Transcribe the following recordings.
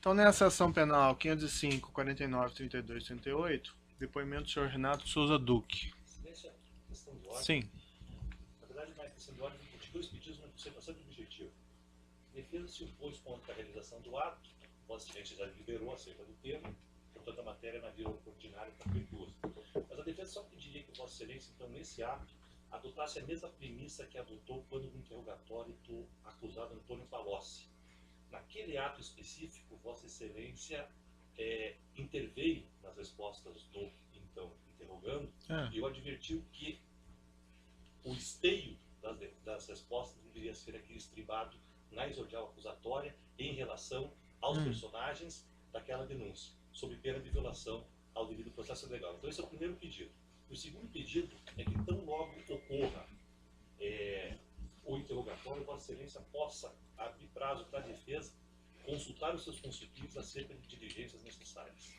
Então, nessa ação penal 505, 49, 32, 38, depoimento do senhor Renato Souza Duque. Silêncio, questão de ordem. Sim. Na verdade, não é questão de ordem, os dois pedidos não são bastante objetivos. A defesa se opôs contra a realização do ato, Vossa Excelência já liberou acerca do termo, portanto a matéria na via ordinária está feituosa. Mas a defesa só pediria que Vossa Excelência, então, nesse ato, adotasse a mesma premissa que adotou quando no interrogatório do acusado Antônio Palocci. Naquele ato específico, Vossa Excelência interveio nas respostas do então interrogando e eu advertiu que o esteio das respostas deveria ser aquele estribado na exordial acusatória em relação aos personagens daquela denúncia, sob pena de violação ao devido processo legal. Então esse é o primeiro pedido. O segundo pedido é que tão logo ocorra o interrogatório, Vossa Excelência possa abrir prazo para a defesa consultar os seus constituintes acerca de diligências necessárias.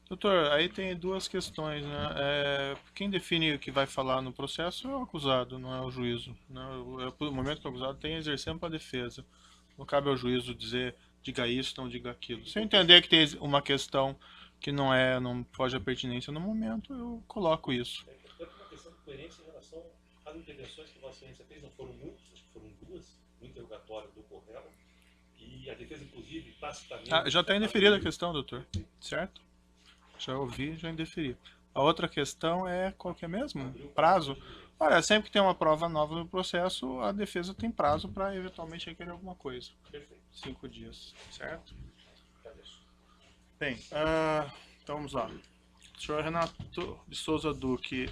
Doutor, aí tem duas questões, né? Quem define o que vai falar no processo é o acusado, não é o juízo. Né? O momento que o acusado tem exercendo para a defesa. Não cabe ao juízo dizer, diga isso, não diga aquilo. Se eu entender que tem uma questão que não foge à pertinência no momento, eu coloco isso. É uma questão de coerência em relação às intervenções que Vossa Excelência fez, não foram muitas, acho que foram duas, no interrogatório do Correio, e a defesa, inclusive, tacitamente... Já está indeferida a questão, doutor, certo? Já ouvi, já indeferi. A outra questão é qual que é mesmo? Prazo? Olha, sempre que tem uma prova nova no processo, a defesa tem prazo para eventualmente requerer alguma coisa. Perfeito. 5 dias, certo? Agradeço. Bem, então vamos lá. Senhor Renato de Souza Duque,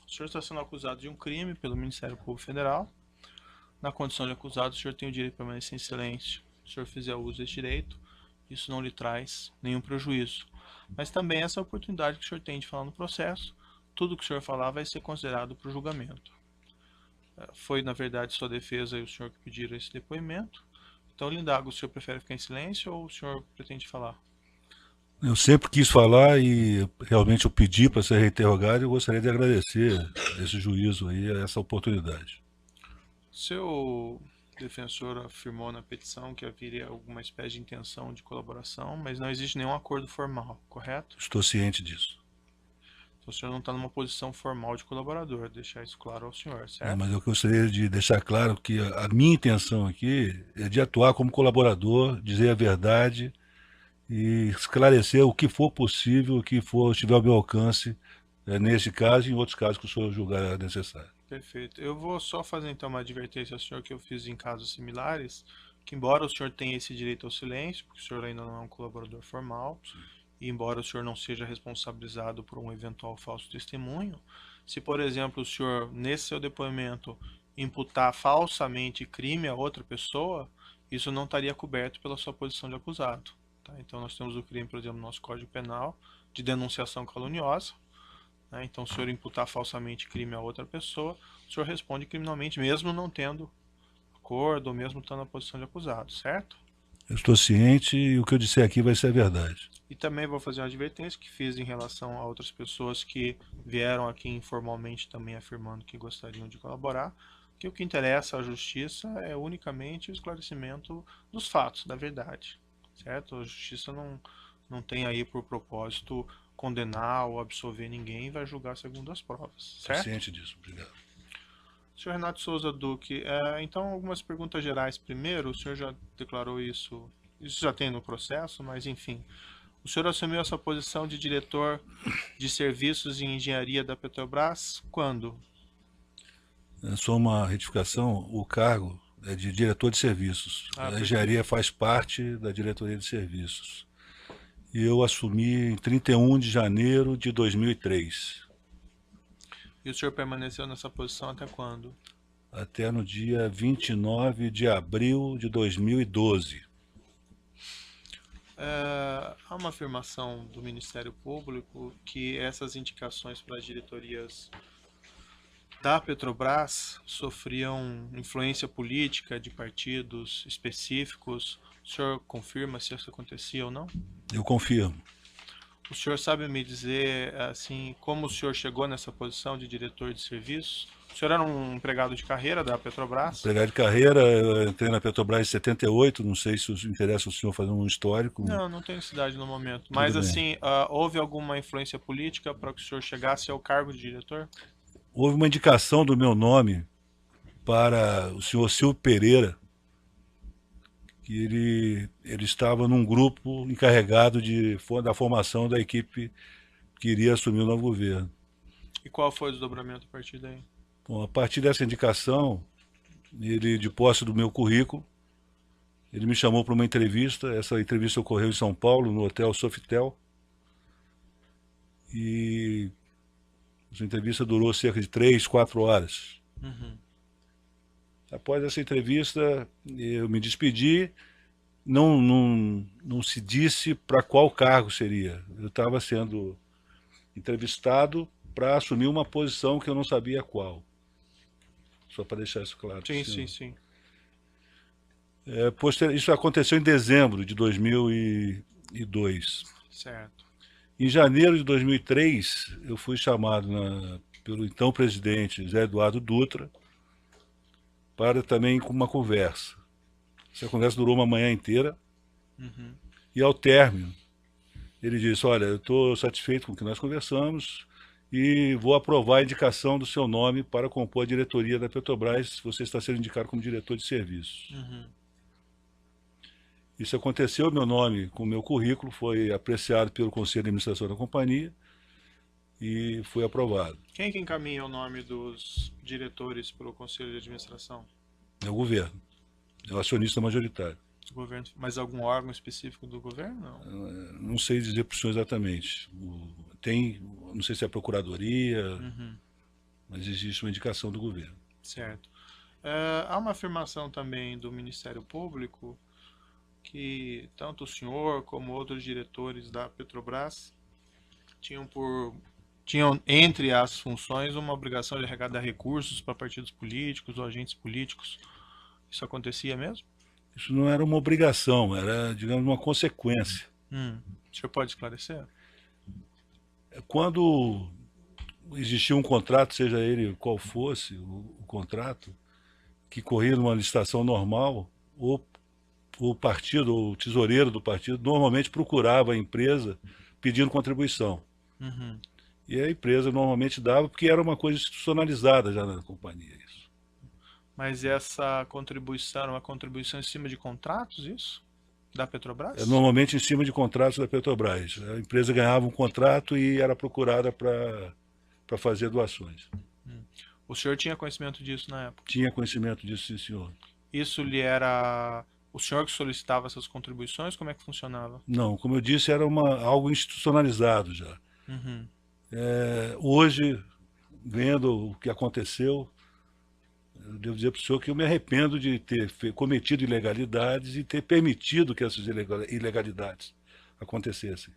o senhor está sendo acusado de um crime pelo Ministério Público Federal. Na condição de acusado, o senhor tem o direito de permanecer em silêncio. Se o senhor fizer uso desse direito, isso não lhe traz nenhum prejuízo. Mas também essa oportunidade que o senhor tem de falar no processo, tudo que o senhor falar vai ser considerado para o julgamento. Foi, na verdade, sua defesa e o senhor que pediram esse depoimento. Então, lhe indago, o senhor prefere ficar em silêncio ou o senhor pretende falar? Eu sempre quis falar e realmente eu pedi para ser reinterrogado e eu gostaria de agradecer esse juízo aí, essa oportunidade. Seu defensor afirmou na petição que haveria alguma espécie de intenção de colaboração, mas não existe nenhum acordo formal, correto? Estou ciente disso. Então o senhor não está numa posição formal de colaborador, deixar isso claro ao senhor, certo? Mas eu gostaria de deixar claro que a minha intenção aqui é de atuar como colaborador, dizer a verdade e esclarecer o que for possível, o que for estiver ao meu alcance, nesse caso e em outros casos que o senhor julgar necessário. Perfeito. Eu vou só fazer então uma advertência ao senhor que eu fiz em casos similares, que embora o senhor tenha esse direito ao silêncio, porque o senhor ainda não é um colaborador formal, e embora o senhor não seja responsabilizado por um eventual falso testemunho, se por exemplo o senhor, nesse seu depoimento, imputar falsamente crime a outra pessoa, isso não estaria coberto pela sua posição de acusado. Tá? Então nós temos o crime, por exemplo, no nosso Código Penal, de denunciação caluniosa. Então, se o senhor imputar falsamente crime a outra pessoa, o senhor responde criminalmente, mesmo não tendo acordo, ou mesmo estando na posição de acusado, certo? Eu estou ciente e o que eu disser aqui vai ser a verdade. E também vou fazer uma advertência que fiz em relação a outras pessoas que vieram aqui informalmente também afirmando que gostariam de colaborar, que o que interessa à justiça é unicamente o esclarecimento dos fatos, da verdade, certo? A justiça não tem aí por propósito condenar ou absolver ninguém e vai julgar segundo as provas, certo? Estou ciente disso, obrigado. Senhor Renato Souza Duque, então algumas perguntas gerais primeiro, o senhor já declarou isso já tem no processo, mas enfim. O senhor assumiu essa posição de diretor de serviços e engenharia da Petrobras quando? Só uma retificação, o cargo é de diretor de serviços. A engenharia faz parte da diretoria de serviços. E eu assumi em 31 de janeiro de 2003. E o senhor permaneceu nessa posição até quando? Até no dia 29 de abril de 2012. Há uma afirmação do Ministério Público que essas indicações para as diretorias da Petrobras sofriam influência política de partidos específicos. O senhor confirma se isso acontecia ou não? Eu confirmo. O senhor sabe me dizer assim como o senhor chegou nessa posição de diretor de serviço? O senhor era um empregado de carreira da Petrobras? Empregado de carreira, eu entrei na Petrobras em 78, não sei se interessa o senhor fazer um histórico. Não, não tem necessidade no momento. Tudo Mas bem. assim, houve alguma influência política para que o senhor chegasse ao cargo de diretor? Houve uma indicação do meu nome para o senhor Silvio Pereira, que ele estava num grupo encarregado da formação da equipe que iria assumir o novo governo. E qual foi o desdobramento a partir daí? Bom, a partir dessa indicação, ele, de posse do meu currículo, ele me chamou para uma entrevista. Essa entrevista ocorreu em São Paulo, no Hotel Sofitel. E essa entrevista durou cerca de 3, 4 horas. Uhum. Após essa entrevista, eu me despedi. Não se disse para qual cargo seria. Eu estava sendo entrevistado para assumir uma posição que eu não sabia qual. Só para deixar isso claro. Sim, sim, sim. Isso aconteceu em dezembro de 2002. Certo. Em janeiro de 2003, eu fui chamado pelo então presidente Zé Eduardo Dutra para também com uma conversa. Essa conversa durou uma manhã inteira. Uhum. E ao término, ele disse: olha, eu estou satisfeito com o que nós conversamos e vou aprovar a indicação do seu nome para compor a diretoria da Petrobras. Você está sendo indicado como diretor de serviços. Uhum. Isso aconteceu, meu nome com o meu currículo foi apreciado pelo Conselho de Administração da companhia e foi aprovado. Quem que encaminha o nome dos diretores para o Conselho de Administração? É o governo, é o acionista majoritário. Do governo? Mas algum órgão específico do governo? Não. Não sei dizer para o senhor exatamente. Não sei se é a Procuradoria, Uhum. mas existe uma indicação do governo. Certo. Há uma afirmação também do Ministério Público que tanto o senhor como outros diretores da Petrobras tinham entre as funções uma obrigação de arrecadar recursos para partidos políticos ou agentes políticos. Isso acontecia mesmo? Isso não era uma obrigação, era, digamos, uma consequência. O senhor pode esclarecer? Quando existia um contrato, seja ele qual fosse o contrato, que corria numa licitação normal, o partido, ou o tesoureiro do partido, normalmente procurava a empresa pedindo contribuição. Uhum. E a empresa normalmente dava, porque era uma coisa institucionalizada já na companhia. Isso. Mas essa contribuição era uma contribuição em cima de contratos, isso? Da Petrobras? Normalmente em cima de contratos da Petrobras. A empresa ganhava um contrato e era procurada para fazer doações. O senhor tinha conhecimento disso na época? Tinha conhecimento disso, sim, senhor. Isso lhe era o senhor que solicitava essas contribuições? Como é que funcionava? Não, como eu disse, era algo institucionalizado já. Uhum. Hoje, vendo o que aconteceu, eu devo dizer para o senhor que eu me arrependo de ter cometido ilegalidades e ter permitido que essas ilegalidades acontecessem.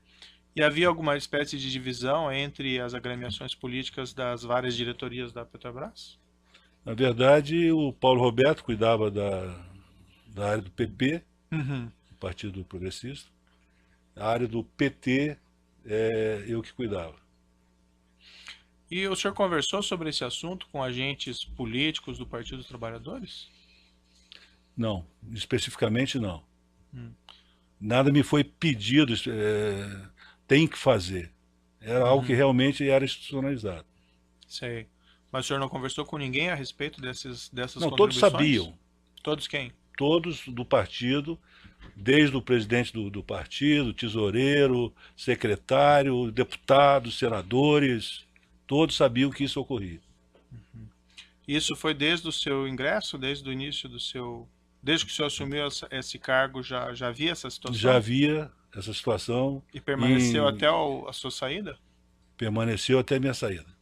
E havia alguma espécie de divisão entre as agremiações políticas das várias diretorias da Petrobras? Na verdade, o Paulo Roberto cuidava da área do PP, Uhum. Partido Progressista. A área do PT, eu que cuidava. E o senhor conversou sobre esse assunto com agentes políticos do Partido dos Trabalhadores? Não, especificamente não. Nada me foi pedido, tem que fazer. Era algo que realmente era institucionalizado. Sei. Mas o senhor não conversou com ninguém a respeito dessas Não, todos contribuições? sabiam. Todos quem? Todos do partido, desde o presidente do partido, tesoureiro, secretário, deputados, senadores, todos sabiam que isso ocorria. Isso foi desde o seu ingresso, desde o início do seu... Desde que o senhor assumiu esse cargo, já havia essa situação? Já havia essa situação. E permaneceu até a sua saída? Permaneceu até a minha saída.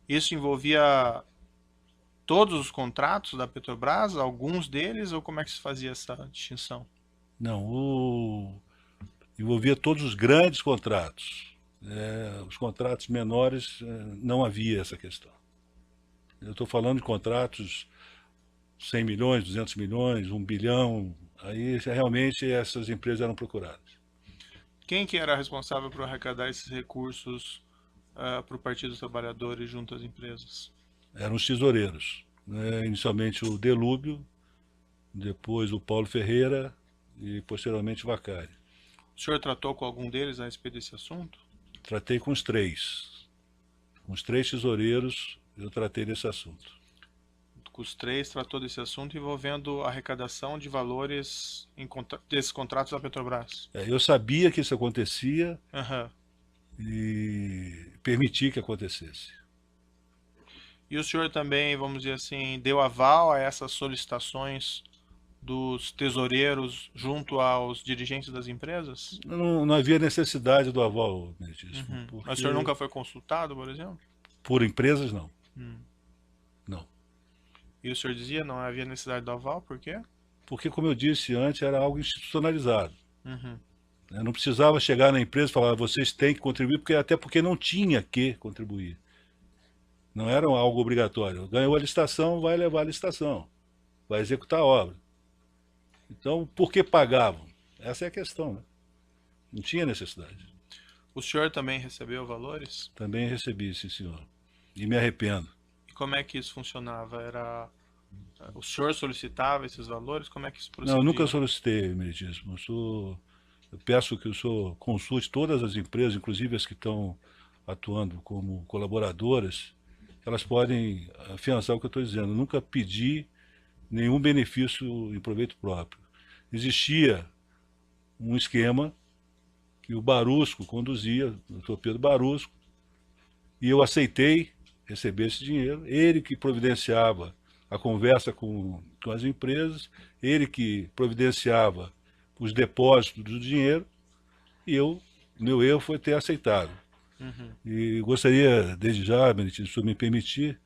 Isso envolvia todos os contratos da Petrobras, alguns deles, ou como é que se fazia essa distinção? Não, envolvia todos os grandes contratos. Os contratos menores, não havia essa questão. Eu estou falando de contratos 100 milhões, 200 milhões, 1 bilhão, aí realmente essas empresas eram procuradas. Quem que era responsável por arrecadar esses recursos para o Partido dos Trabalhadores junto às empresas? eram os tesoureiros, né? Inicialmente o Delúbio, depois o Paulo Ferreira e posteriormente o Vacari. O senhor tratou com algum deles a respeito desse assunto? Tratei com os três. Com os três tesoureiros eu tratei desse assunto. Com os três tratou desse assunto envolvendo a arrecadação de valores desses contratos da Petrobras. Eu sabia que isso acontecia Aham. e permiti que acontecesse. E o senhor também, vamos dizer assim, deu aval a essas solicitações dos tesoureiros junto aos dirigentes das empresas? Não havia necessidade do aval, Meritíssimo, Uhum. porque Mas o senhor nunca foi consultado, por exemplo? por empresas não. Hum. Não. E o senhor dizia não havia necessidade do aval, por quê? Porque, como eu disse antes, era algo institucionalizado. Uhum. Eu não precisava chegar na empresa e falar, vocês têm que contribuir, até porque não tinha que contribuir. Não era algo obrigatório. Ganhou a licitação, vai levar a licitação. Vai executar a obra. Então, por que pagavam? Essa é a questão, né? Não tinha necessidade. O senhor também recebeu valores? Também recebi, sim, senhor. E me arrependo. E como é que isso funcionava? O senhor solicitava esses valores? Como é que isso procedia? Não, eu nunca solicitei, Meritíssimo. Eu peço que o senhor consulte todas as empresas, inclusive as que estão atuando como colaboradoras, elas podem afiançar o que eu estou dizendo. Eu nunca pedi nenhum benefício em proveito próprio. Existia um esquema que o Barusco conduzia, o Dr. Pedro Barusco, e eu aceitei receber esse dinheiro. Ele que providenciava a conversa com as empresas, ele que providenciava os depósitos do dinheiro, e meu erro foi ter aceitado. Uhum. E gostaria, desde já, Benedito, se o senhor me permitir,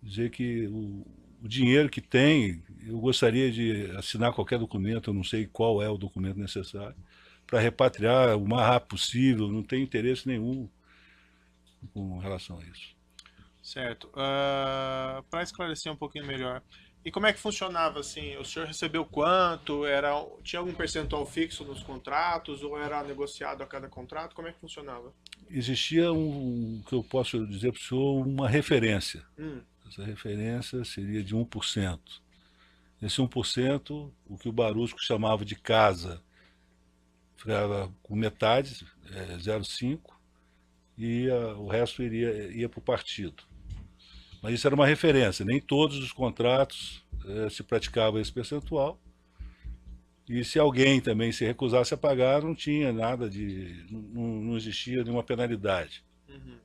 dizer que o dinheiro que tem, eu gostaria de assinar qualquer documento, eu não sei qual é o documento necessário, para repatriar o mais rápido possível, não tenho interesse nenhum com relação a isso. Certo. Para esclarecer um pouquinho melhor, e como é que funcionava assim? O senhor recebeu quanto? Tinha algum percentual fixo nos contratos ou era negociado a cada contrato? Como é que funcionava? Existia que eu posso dizer para o senhor, uma referência. Hum. Essa referência seria de 1%. Esse 1%, o que o Barusco chamava de casa, ficava com metade, 0,5%, e o resto ia para o partido. Mas isso era uma referência, nem todos os contratos se praticava esse percentual. E se alguém também se recusasse a pagar, não tinha nada não existia nenhuma penalidade. Uhum.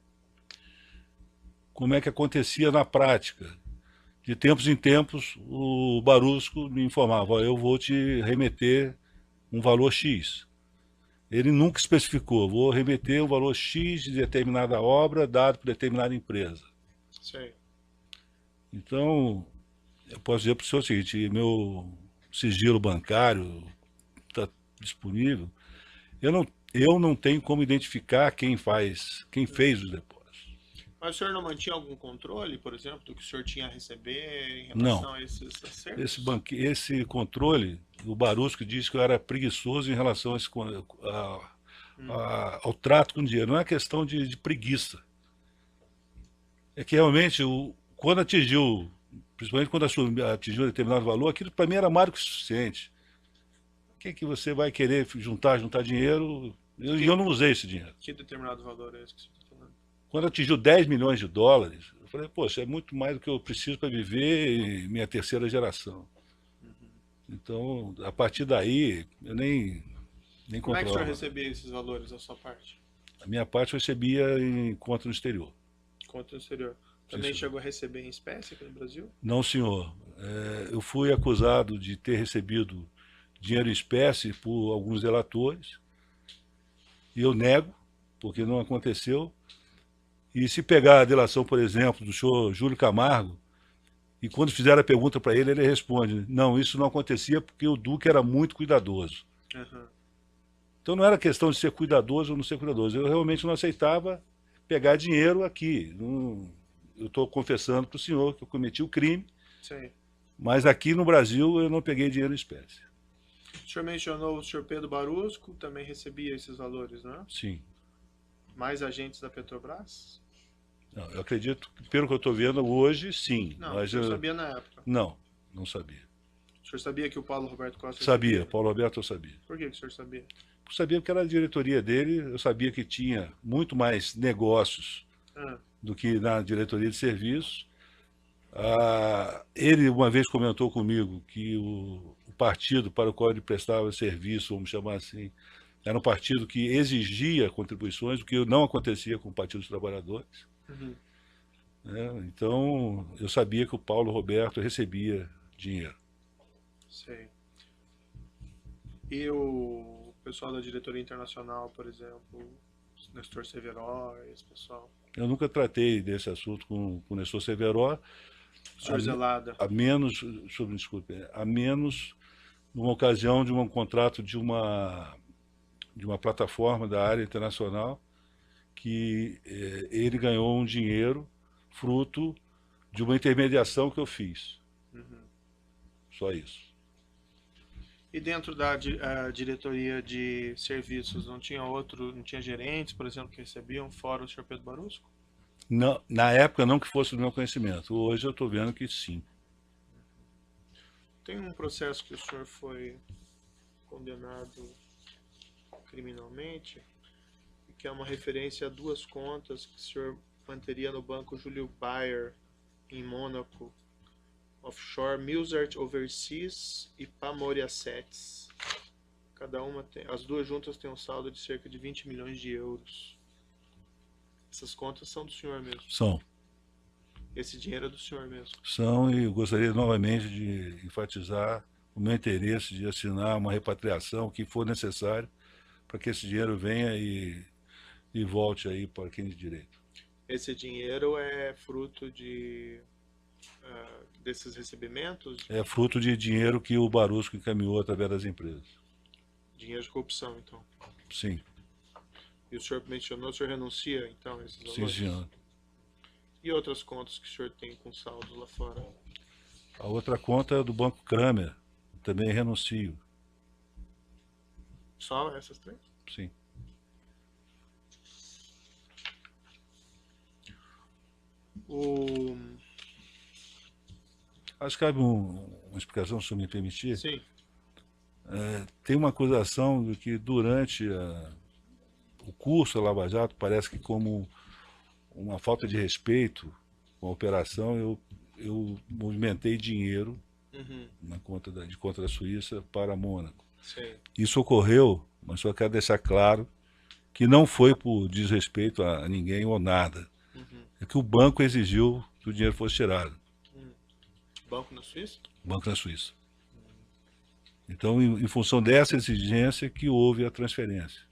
Como é que acontecia na prática? De tempos em tempos, o Barusco me informava, eu vou te remeter um valor X. Ele nunca especificou, vou remeter um valor X de determinada obra dado por determinada empresa. Sei. Então, eu posso dizer para o senhor o seguinte, meu sigilo bancário está disponível, eu não tenho como identificar quem fez os depósitos. Mas o senhor não mantinha algum controle, por exemplo, do que o senhor tinha a receber em relação a esses acertos? Esse controle, o Barusco disse que eu era preguiçoso em relação ao trato com o dinheiro. Não é questão de preguiça. É que realmente, quando atingiu, principalmente quando atingiu um determinado valor, aquilo para mim era mais do que suficiente. O que você vai querer juntar dinheiro? Eu não usei esse dinheiro. Que determinado valor é esse que você está falando? Quando atingiu 10 milhões de dólares, eu falei, poxa, é muito mais do que eu preciso para viver em minha terceira geração. Uhum. Então, a partir daí, eu nem Como controlava. é que o senhor recebia esses valores da sua parte? A minha parte eu recebia em conta no exterior. Conta no exterior. Também chegou a receber em espécie aqui no Brasil? Não, senhor. Eu fui acusado de ter recebido dinheiro em espécie por alguns delatores, e eu nego, porque não aconteceu. E se pegar a delação, por exemplo, do senhor Júlio Camargo, e quando fizeram a pergunta para ele, ele responde, não, isso não acontecia porque o Duque era muito cuidadoso. Uhum. Então não era questão de ser cuidadoso ou não ser cuidadoso, eu realmente não aceitava pegar dinheiro aqui. Eu estou confessando para o senhor que eu cometi o crime, Sim. mas aqui no Brasil eu não peguei dinheiro em espécie. O senhor mencionou o senhor Pedro Barusco, também recebia esses valores, não é? Sim. Mais agentes da Petrobras? Não, eu acredito que, pelo que eu estou vendo hoje, sim. Não, Mas o senhor sabia na época. não sabia. O senhor sabia que o Paulo Roberto Costa Sabia, recebia? Paulo Roberto eu sabia. Por que o senhor sabia? Eu sabia que era a diretoria dele, eu sabia que tinha muito mais negócios Ah, do que na diretoria de serviços. Ele uma vez comentou comigo que o partido para o qual ele prestava serviço, vamos chamar assim, era um partido que exigia contribuições, o que não acontecia com o Partido dos Trabalhadores. uhum, Né? Então, eu sabia que o Paulo Roberto recebia dinheiro. sei. E o pessoal da diretoria internacional, por exemplo, o Nestor Severo, esse pessoal. Eu nunca tratei desse assunto com o Nestor Severo, O senhor Zelada. a menos, desculpe, a menos numa ocasião de um contrato de uma plataforma da área internacional que ele ganhou um dinheiro fruto de uma intermediação que eu fiz. Uhum. Só isso. E dentro da diretoria de serviços, não tinha gerentes, por exemplo, que recebiam, fora o senhor Pedro Barusco? Não, na época não que fosse do meu conhecimento. Hoje eu estou vendo que sim. Tem um processo que o senhor foi condenado criminalmente, que é uma referência a duas contas que o senhor manteria no banco Júlio Bayer, em Mônaco, offshore Musart Overseas e Pamori Assets. Cada uma tem, as duas juntas têm um saldo de cerca de 20 milhões de euros. Essas contas são do senhor mesmo? São. Esse dinheiro é do senhor mesmo? São, e eu gostaria novamente de enfatizar o meu interesse de assinar uma repatriação, o que for necessário, para que esse dinheiro venha e volte aí para quem de direito. Esse dinheiro é fruto desses recebimentos? É fruto de dinheiro que o Barusco encaminhou através das empresas. Dinheiro de corrupção, então. Sim. E o senhor mencionou, o senhor renuncia, então, a esses Sim, valores? senhor. E outras contas que o senhor tem com saldos lá fora? A outra conta é do Banco Kramer. Também renuncio. Só essas três? Sim. Acho que cabe uma explicação, se eu me permitir. Sim. Tem uma acusação de que durante o curso da Lava Jato, parece que como uma falta de respeito com a operação, eu movimentei dinheiro na conta de conta da Suíça para Mônaco. Sim. Isso ocorreu, mas só quero deixar claro que não foi por desrespeito a ninguém ou nada. É que o banco exigiu que o dinheiro fosse tirado. Banco na Suíça? Banco na Suíça. Então, em função dessa exigência que houve a transferência.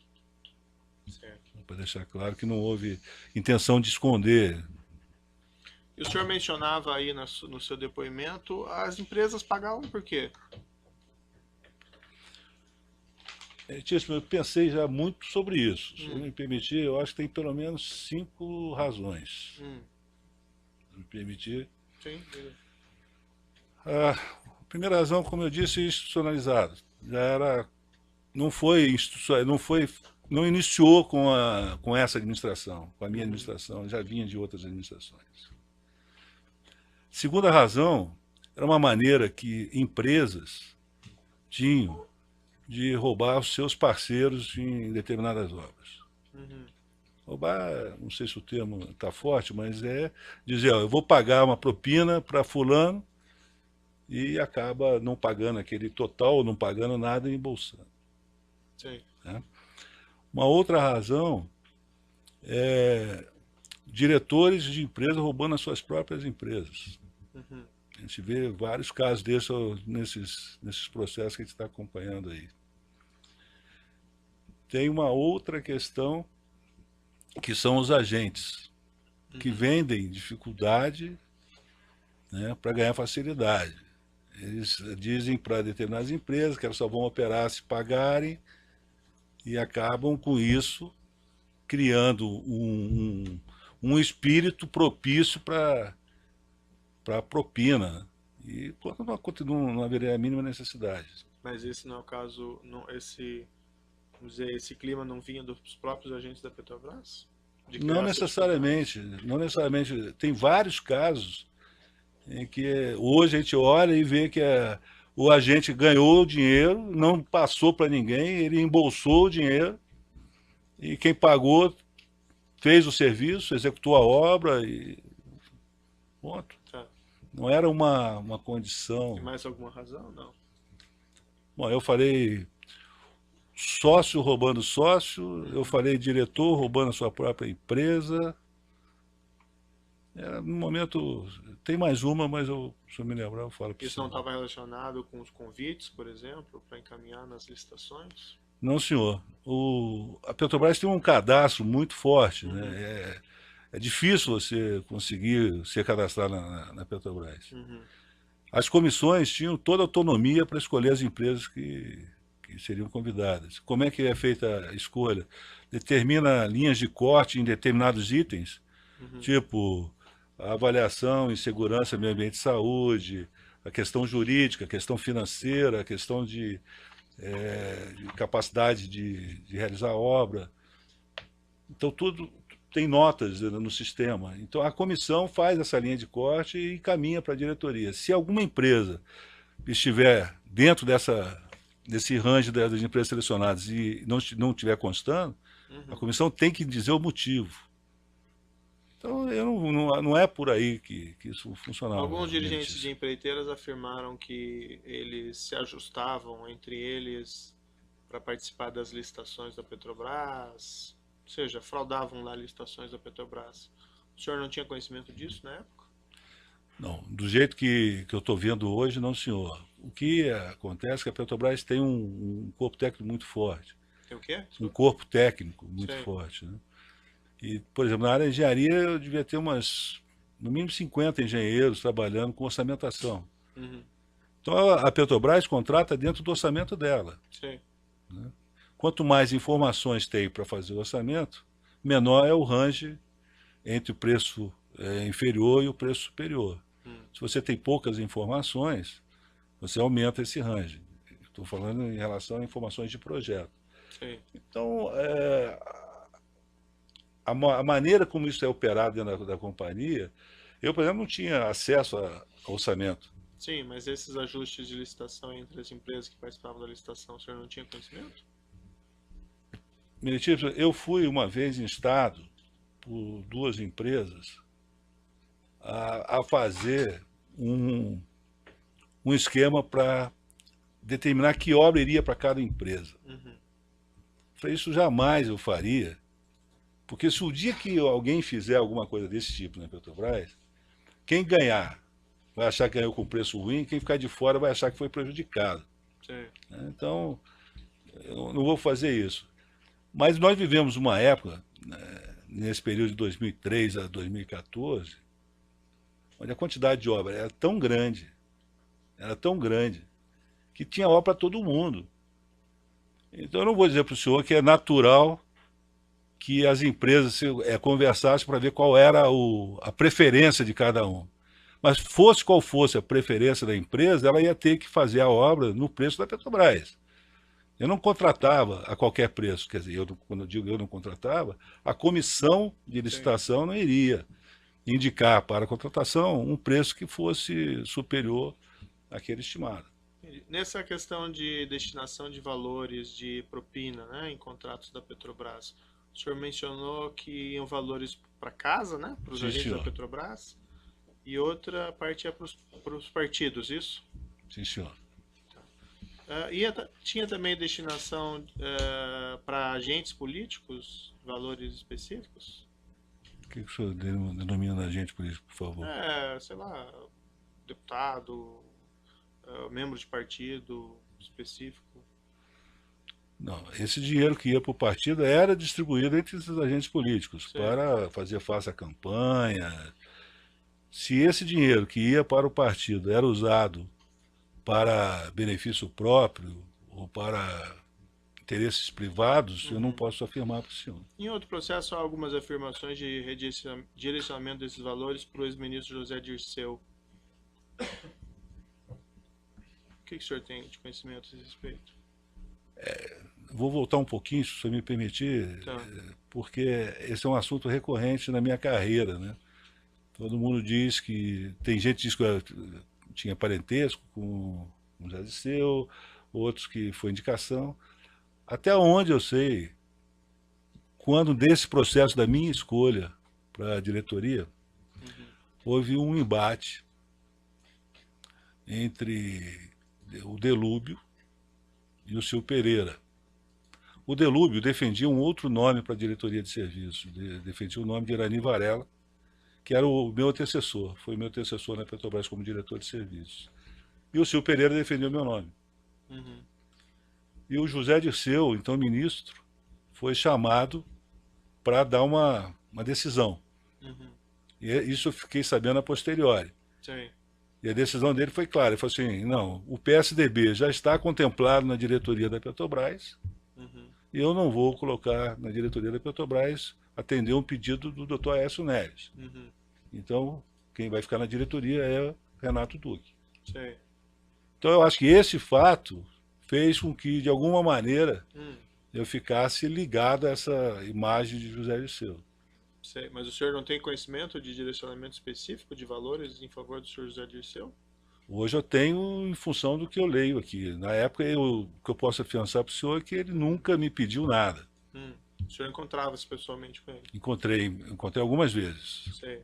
Certo. Para deixar claro que não houve intenção de esconder. E o senhor mencionava aí no seu depoimento, as empresas pagavam por quê? Eu pensei já muito sobre isso. Se eu me permitir, eu acho que tem pelo menos 5 razões. Se me permitir. Sim. A primeira razão, como eu disse, institucionalizado. Já era, não iniciou com essa administração, com a minha administração, já vinha de outras administrações. Segunda razão, era uma maneira que empresas tinham de roubar os seus parceiros em determinadas obras. Roubar, não sei se o termo está forte, mas é dizer, ó, eu vou pagar uma propina para fulano e acaba não pagando aquele total, não pagando nada e embolsando. Sim. Né? Uma outra razão é diretores de empresas roubando as suas próprias empresas. A gente vê vários casos desses nesses processos que a gente está acompanhando aí. Tem uma outra questão, que são os agentes, que vendem dificuldade, né, para ganhar facilidade. Eles dizem para determinadas empresas que elas só vão operar se pagarem e acabam com isso criando um espírito propício para propina, e quando não haveria a mínima necessidade. Mas esse não é o caso, não, vamos dizer, esse clima não vinha dos próprios agentes da Petrobras? de Não criar essa dificuldade? necessariamente, não necessariamente. Tem vários casos em que hoje a gente olha e vê que o agente ganhou o dinheiro, não passou para ninguém, ele embolsou o dinheiro e quem pagou fez o serviço, executou a obra e ponto. Tá. Não era uma Tem condição. mais alguma razão? Não. Bom, eu falei sócio roubando sócio, eu falei diretor roubando a sua própria empresa. No momento, tem mais uma, mas se eu me lembrar, eu falo para Isso não você. estava relacionado com os convites, por exemplo, para encaminhar nas licitações? Não, senhor. A Petrobras tem um cadastro muito forte, né? Uhum, É difícil você conseguir ser cadastrado na Petrobras. uhum, As comissões tinham toda a autonomia para escolher as empresas que seriam convidadas. Como é que é feita a escolha? Determina linhas de corte em determinados itens, uhum. tipo a avaliação em segurança, meio ambiente e saúde, a questão jurídica, a questão financeira, a questão de capacidade de realizar a obra. Então, tudo tem notas no sistema. Então, a comissão faz essa linha de corte e encaminha para a diretoria. Se alguma empresa estiver dentro desse range das empresas selecionadas e não estiver constando, a comissão tem que dizer o motivo. Então, não é por aí que isso funcionava. Alguns dirigentes de empreiteiras afirmaram que eles se ajustavam entre eles para participar das licitações da Petrobras, ou seja, fraudavam lá licitações da Petrobras. O senhor não tinha conhecimento disso na época? Não, do jeito que eu estou vendo hoje, não, senhor. O que acontece é que a Petrobras tem um corpo técnico muito forte. Tem o quê? Um Desculpa. corpo técnico muito Sei. forte, né? E, por exemplo, na área de engenharia eu devia ter no mínimo 50 engenheiros trabalhando com orçamentação. Uhum. Então a Petrobras contrata dentro do orçamento dela. Sei. Quanto mais informações tem para fazer o orçamento, menor é o range entre o preço inferior e o preço superior. Se você tem poucas informações, você aumenta esse range. Estou falando em relação a informações de projeto. Sei. Então, a maneira como isso é operado dentro da companhia, eu, por exemplo, não tinha acesso a orçamento. Sim, mas esses ajustes de licitação entre as empresas que participavam da licitação, o senhor não tinha conhecimento? Meritivo, eu fui uma vez instado por duas empresas a fazer um esquema para determinar que obra iria para cada empresa. Uhum. Falei, isso jamais eu faria, porque se o dia que alguém fizer alguma coisa desse tipo na Petrobras, quem ganhar vai achar que ganhou com preço ruim, quem ficar de fora vai achar que foi prejudicado. Sei. Então, eu não vou fazer isso. Mas nós vivemos uma época, nesse período de 2003 a 2014, onde a quantidade de obra era tão grande, que tinha obra para todo mundo. Então eu não vou dizer para o senhor que é natural que as empresas conversassem para ver qual era a preferência de cada um. Mas fosse qual fosse a preferência da empresa, ela ia ter que fazer a obra no preço da Petrobras. Eu não contratava a qualquer preço, quer dizer, quando eu digo eu não contratava, a comissão de licitação não iria indicar para a contratação um preço que fosse superior àquele estimado. Nessa questão de destinação de valores de propina, né, em contratos da Petrobras, o senhor mencionou que iam valores para casa, né, para os Sim, agentes da senhor. Petrobras, e outra parte é para os partidos, isso? Sim, senhor. Tinha também destinação para agentes políticos, valores específicos? O que o senhor denomina da gente por isso, por favor? Sei lá, deputado, membro de partido específico. Não, esse dinheiro que ia para o partido era distribuído entre esses agentes políticos Sei. para fazer face à campanha. Se esse dinheiro que ia para o partido era usado para benefício próprio ou para interesses privados, eu não posso afirmar para o senhor. Em outro processo, há algumas afirmações de direcionamento desses valores para o ex-ministro José Dirceu. O que o senhor tem de conhecimento a esse respeito? vou voltar um pouquinho, se você me permitir, Tá. porque esse é um assunto recorrente na minha carreira, né? Todo mundo diz que... Tem gente que diz que eu tinha parentesco com o José Dirceu, outros que foi indicação. Até onde eu sei, quando desse processo da minha escolha para a diretoria, Uhum. houve um embate entre o Delúbio e o Silvio Pereira. O Delúbio defendia um outro nome para a diretoria de serviço, defendia o nome de Irani Varela, que era o meu antecessor, foi o meu antecessor na Petrobras como diretor de serviços. E o Silvio Pereira defendeu o meu nome. Uhum. E o José Dirceu, então ministro, foi chamado para dar uma decisão. Uhum. E isso eu fiquei sabendo a posteriori. Sei. E a decisão dele foi clara, ele falou assim, não, o PSDB já está contemplado na diretoria da Petrobras, Uhum. e eu não vou colocar na diretoria da Petrobras atender um pedido do Dr. Aécio Neves. Uhum. Então, quem vai ficar na diretoria é Renato Duque. Sei. Então, eu acho que esse fato fez com que, de alguma maneira, Hum. eu ficasse ligado a essa imagem de José Dirceu. Sei. Mas o senhor não tem conhecimento de direcionamento específico de valores em favor do senhor José Dirceu? Hoje eu tenho em função do que eu leio aqui. Na época, o que eu posso afiançar para o senhor é que ele nunca me pediu nada. O senhor encontrava-se pessoalmente com ele? Encontrei algumas vezes. Sei.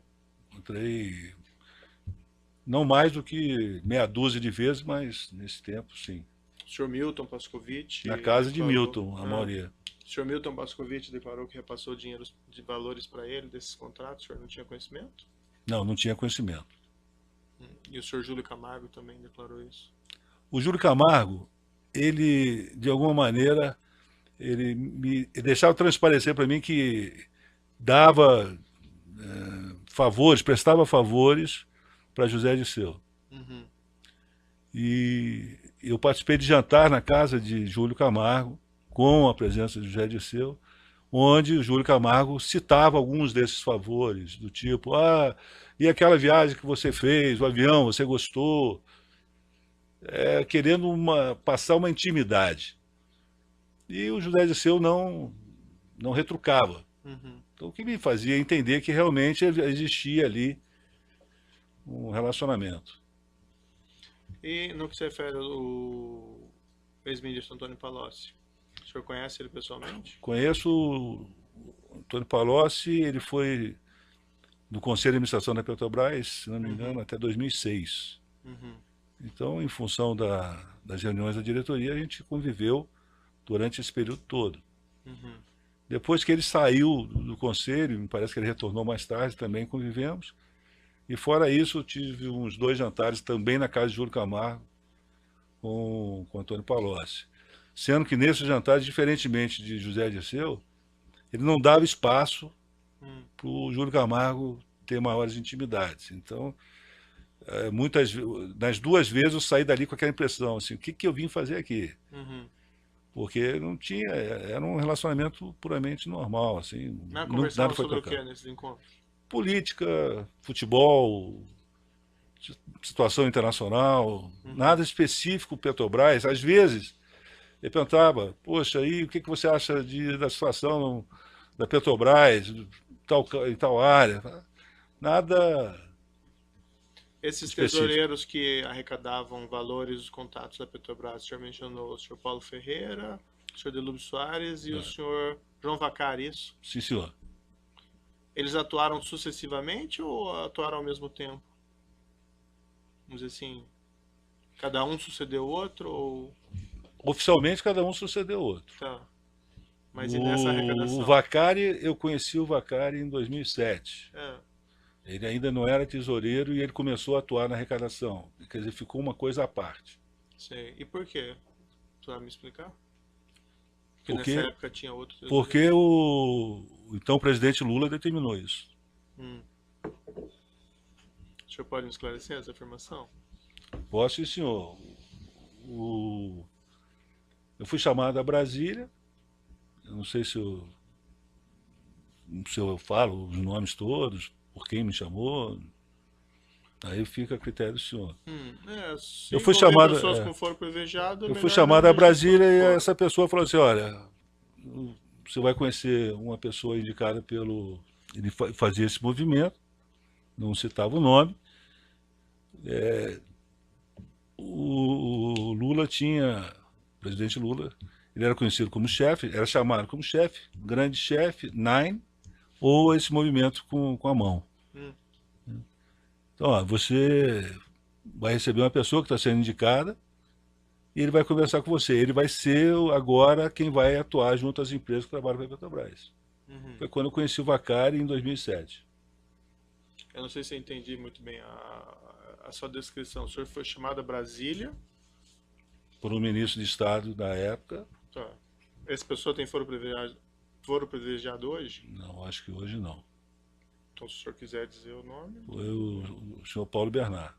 Encontrei não mais do que meia dúzia de vezes, mas nesse tempo, sim. O senhor Milton Pascovitch Na casa de declarou... Milton, a maioria. O senhor Milton Pascovitch declarou que repassou dinheiro de valores para ele desses contratos, o senhor não tinha conhecimento? Não, não tinha conhecimento. E o senhor Júlio Camargo também declarou isso? O Júlio Camargo, ele, de alguma maneira, ele deixava transparecer para mim que dava favores, prestava favores para José Dirceu. Uhum. E eu participei de jantar na casa de Júlio Camargo, com a presença de José Dirceu, onde o Júlio Camargo citava alguns desses favores, do tipo, e aquela viagem que você fez, o avião, você gostou? Querendo passar uma intimidade. E o José Dirceu não retrucava. Uhum. Então, o que me fazia entender que realmente existia ali um relacionamento. E no que se refere ao ex-ministro Antônio Palocci, o senhor conhece ele pessoalmente? Conheço o Antônio Palocci, ele foi do Conselho de Administração da Petrobras, se não me engano, até 2006. Uhum. Então, em função das reuniões da diretoria, a gente conviveu durante esse período todo. Uhum. Depois que ele saiu do conselho, me parece que ele retornou mais tarde, também convivemos. E fora isso, eu tive uns 2 jantares também na casa de Júlio Camargo com Antônio Palocci. Sendo que nesses jantares, diferentemente de José Dirceu, ele não dava espaço para o Júlio Camargo ter maiores intimidades. Então, nas 2 vezes eu saí dali com aquela impressão, assim, o que eu vim fazer aqui? Uhum. Porque não tinha, era um relacionamento puramente normal, assim, Mas nada conversavam foi sobre o que tocado. nesses encontros? Política, futebol, situação internacional, nada específico Petrobras. Às vezes, ele perguntava, poxa, aí o que você acha da situação da Petrobras, em tal área? Nada Esses específico. tesoureiros que arrecadavam valores dos contatos da Petrobras, o senhor mencionou o senhor Paulo Ferreira, o senhor Delúbio Soares e o senhor João Vacari, isso? Sim, senhor. Eles atuaram sucessivamente ou atuaram ao mesmo tempo? Vamos dizer assim, cada um sucedeu o outro ou... Oficialmente, cada um sucedeu o outro. Tá. Mas e nessa arrecadação? O Vacari, eu conheci o Vacari em 2007. É. Ele ainda não era tesoureiro e ele começou a atuar na arrecadação. Quer dizer, ficou uma coisa à parte. Sei. E por quê? Tu vai me explicar? Porque, nessa época tinha outro tesoureiro. porque então o presidente Lula determinou isso. O senhor pode me esclarecer essa afirmação? Posso, sim, senhor. Eu fui chamado a Brasília, eu não sei se eu falo os nomes todos, por quem me chamou. Aí fica a critério do senhor. Se Eu fui envolver chamado, pessoas com foro privilegiado, é eu fui melhor chamado não a registrar Brasília e foro. essa pessoa falou assim, olha, você vai conhecer uma pessoa indicada pelo... Ele fazia esse movimento, não citava o nome. O Lula tinha, o presidente Lula, ele era conhecido como chefe, era chamado como chefe, grande chefe, Nine, ou esse movimento com a mão. Hum, Então, ó, você vai receber uma pessoa que está sendo indicada e ele vai conversar com você. Ele vai ser agora quem vai atuar junto às empresas que trabalham para a Petrobras. uhum. Foi quando eu conheci o Vacari em 2007. Eu não sei se eu entendi muito bem a sua descrição. O senhor foi chamado a Brasília. Por um ministro de Estado da época. Tá. Essa pessoa tem foro privilegiado hoje? Não, acho que hoje não. Então, se o senhor quiser dizer o nome. Foi o senhor Paulo Bernard.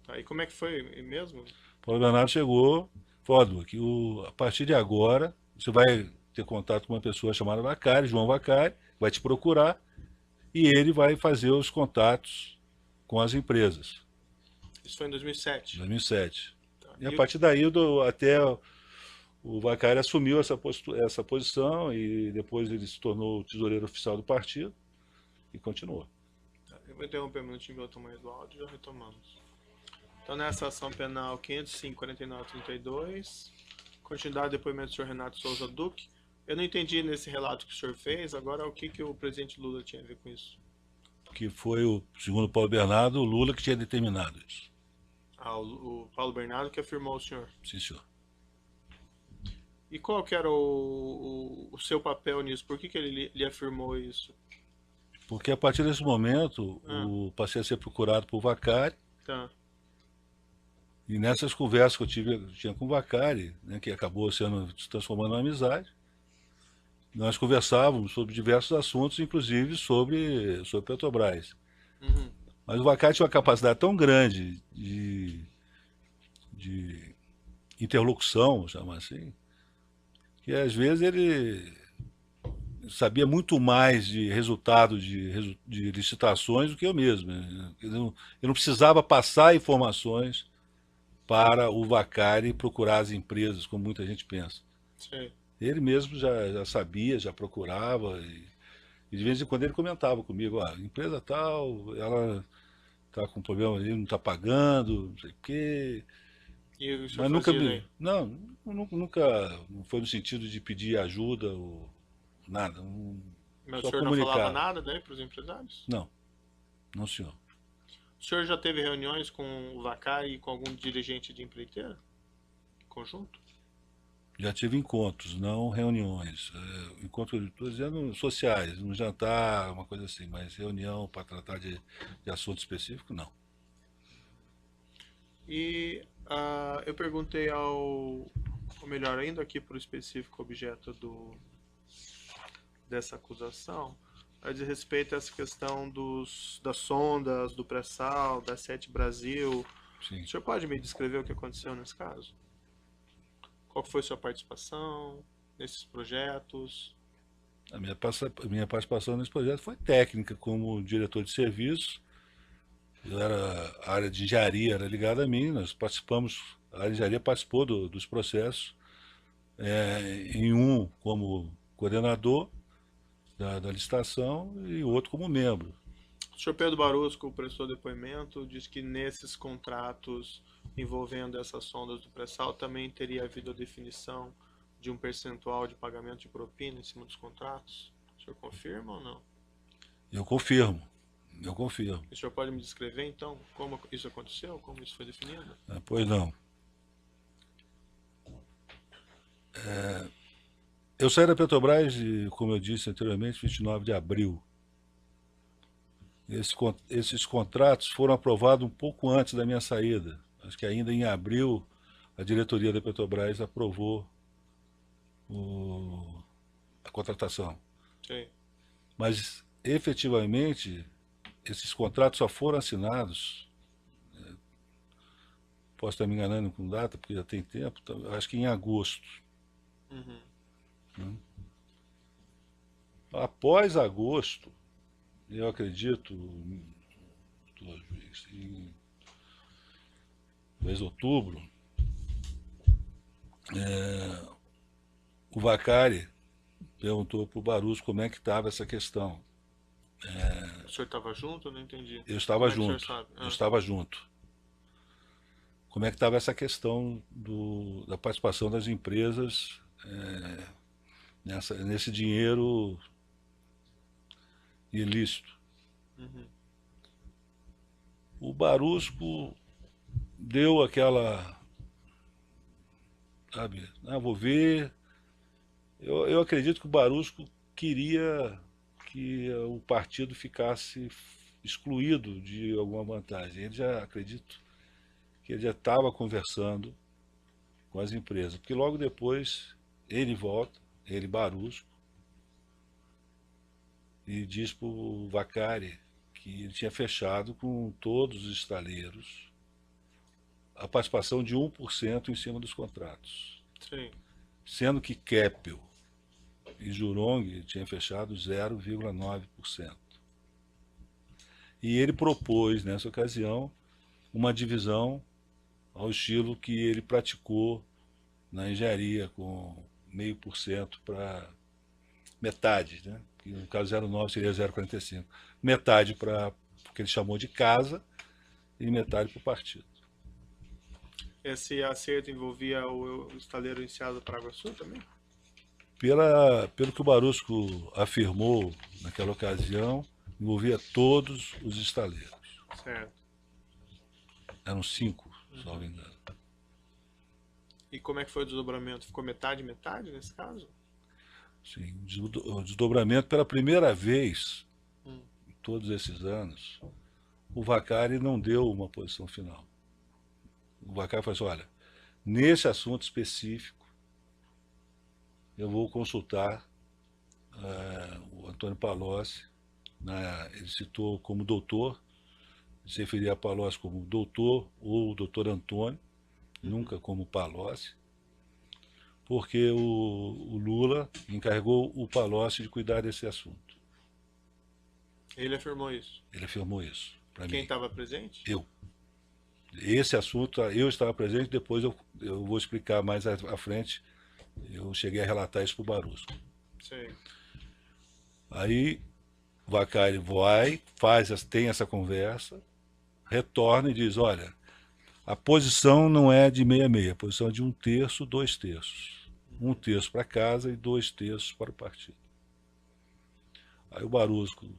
Tá. E como é que foi mesmo? Paulo Bernardo chegou, falou que a partir de agora você vai ter contato com uma pessoa chamada Vacari, João Vacari, vai te procurar e ele vai fazer os contatos com as empresas. Isso foi em 2007. 2007. Tá. E a partir daí até o Vacari assumiu essa posição e depois ele se tornou o tesoureiro oficial do partido e continuou. Tá. Eu vou interromper um minutinho para eu tomar mais do áudio e já retomamos. Então, nessa ação penal 505-49-32, continuidade do depoimento do senhor Renato Souza Duque. Eu não entendi nesse relato que o senhor fez, agora o que o presidente Lula tinha a ver com isso? Que foi, segundo Paulo Bernardo, o Lula que tinha determinado isso. O Paulo Bernardo que afirmou o senhor. Sim, senhor. E qual que era o seu papel nisso? Por que ele afirmou isso? Porque a partir desse momento, passei a ser procurado por Vacari. Tá. E nessas conversas que eu tinha com o Vacari, né, que acabou se transformando em amizade, nós conversávamos sobre diversos assuntos, inclusive sobre Petrobras. Uhum. Mas o Vacari tinha uma capacidade tão grande de interlocução, vamos chamar assim, que às vezes ele sabia muito mais de resultado de licitações do que eu mesmo. Né? Eu não precisava passar informações para o Vacari procurar as empresas, como muita gente pensa. Sim. Ele mesmo já sabia, já procurava, e de vez em quando ele comentava comigo, empresa tal, ela está com problema ali, não está pagando, não sei o quê. E o senhor Mas nunca fazia daí? nunca não foi no sentido de pedir ajuda ou nada. Mas o Só senhor não falava comunicar. nada daí para os empresários? Não, senhor. O senhor já teve reuniões com o Vacari e com algum dirigente de empreiteira? Conjunto? Já tive encontros, não reuniões. Encontros, estou dizendo, sociais, um jantar, uma coisa assim, mas reunião para tratar de assunto específico, não. E eu perguntei ou melhor ainda, aqui para o específico objeto dessa acusação, diz respeito a essa questão das sondas, do pré-sal, da Sete Brasil. Sim. O senhor pode me descrever o que aconteceu nesse caso? Qual foi sua participação nesses projetos? A minha participação nesse projeto foi técnica, como diretor de serviço. A área de engenharia era ligada a mim, nós participamos, a área de engenharia participou dos processos, em um como coordenador da licitação e o outro como membro. O senhor Pedro Barusco prestou depoimento, diz que nesses contratos envolvendo essas sondas do pré-sal também teria havido a definição de um percentual de pagamento de propina em cima dos contratos. O senhor confirma ou não? Eu confirmo. O senhor pode me descrever então como isso aconteceu, como isso foi definido? Pois não. Eu saí da Petrobras, como eu disse anteriormente, 29 de abril. Esses contratos foram aprovados um pouco antes da minha saída. Acho que ainda em abril a diretoria da Petrobras aprovou a contratação. Sim. Mas, efetivamente, esses contratos só foram assinados, posso estar me enganando com data, porque já tem tempo, acho que em agosto. Uhum. Após agosto, eu acredito, 14, juiz, em talvez outubro, o Vacari perguntou para o Barus como é que estava essa questão. O senhor estava junto? Eu não entendi. Eu estava Como é que o senhor junto, sabe? eu estava junto. Como é que estava essa questão da participação das empresas nesse dinheiro ilícito? Uhum. O Barusco deu aquela, sabe, vou ver. Eu acredito que o Barusco queria que o partido ficasse excluído de alguma vantagem. Ele já, acredito, que ele já estava conversando com as empresas, porque logo depois ele volta, ele Barusco, e diz para o Vacari que ele tinha fechado com todos os estaleiros a participação de 1% em cima dos contratos. Sim. Sendo que Keppel e Jurong tinham fechado 0,9%. E ele propôs, nessa ocasião, uma divisão ao estilo que ele praticou na engenharia, com 0,5% para metade, né? Que no caso 0,9 seria 0,45. Metade para o que ele chamou de casa e metade para o partido. Esse acerto envolvia o estaleiro Enseada Paraguaçu também? Pelo que o Barusco afirmou naquela ocasião, envolvia todos os estaleiros. Certo. Eram 5, se não me engano. E como é que foi o desdobramento? Ficou metade, metade nesse caso? Sim, o desdobramento pela primeira vez em todos esses anos, o Vacari não deu uma posição final. O Vacari falou assim, olha, nesse assunto específico, eu vou consultar o Antônio Palocci, ele citou como doutor, se referia a Palocci como doutor ou doutor Antônio, nunca como Palocci, porque o Lula encarregou o Palocci de cuidar desse assunto. Ele afirmou isso? Ele afirmou isso para mim. Quem estava presente? Eu. Esse assunto, eu estava presente, depois eu vou explicar mais à frente. Eu cheguei a relatar isso para o Barusco. Sim. Aí o Vacari vai, tem essa conversa, retorna e diz, olha, a posição não é de 6-6, a posição é de 1/3, 2/3. 1/3 para casa e 2/3 para o partido. Aí o Barusco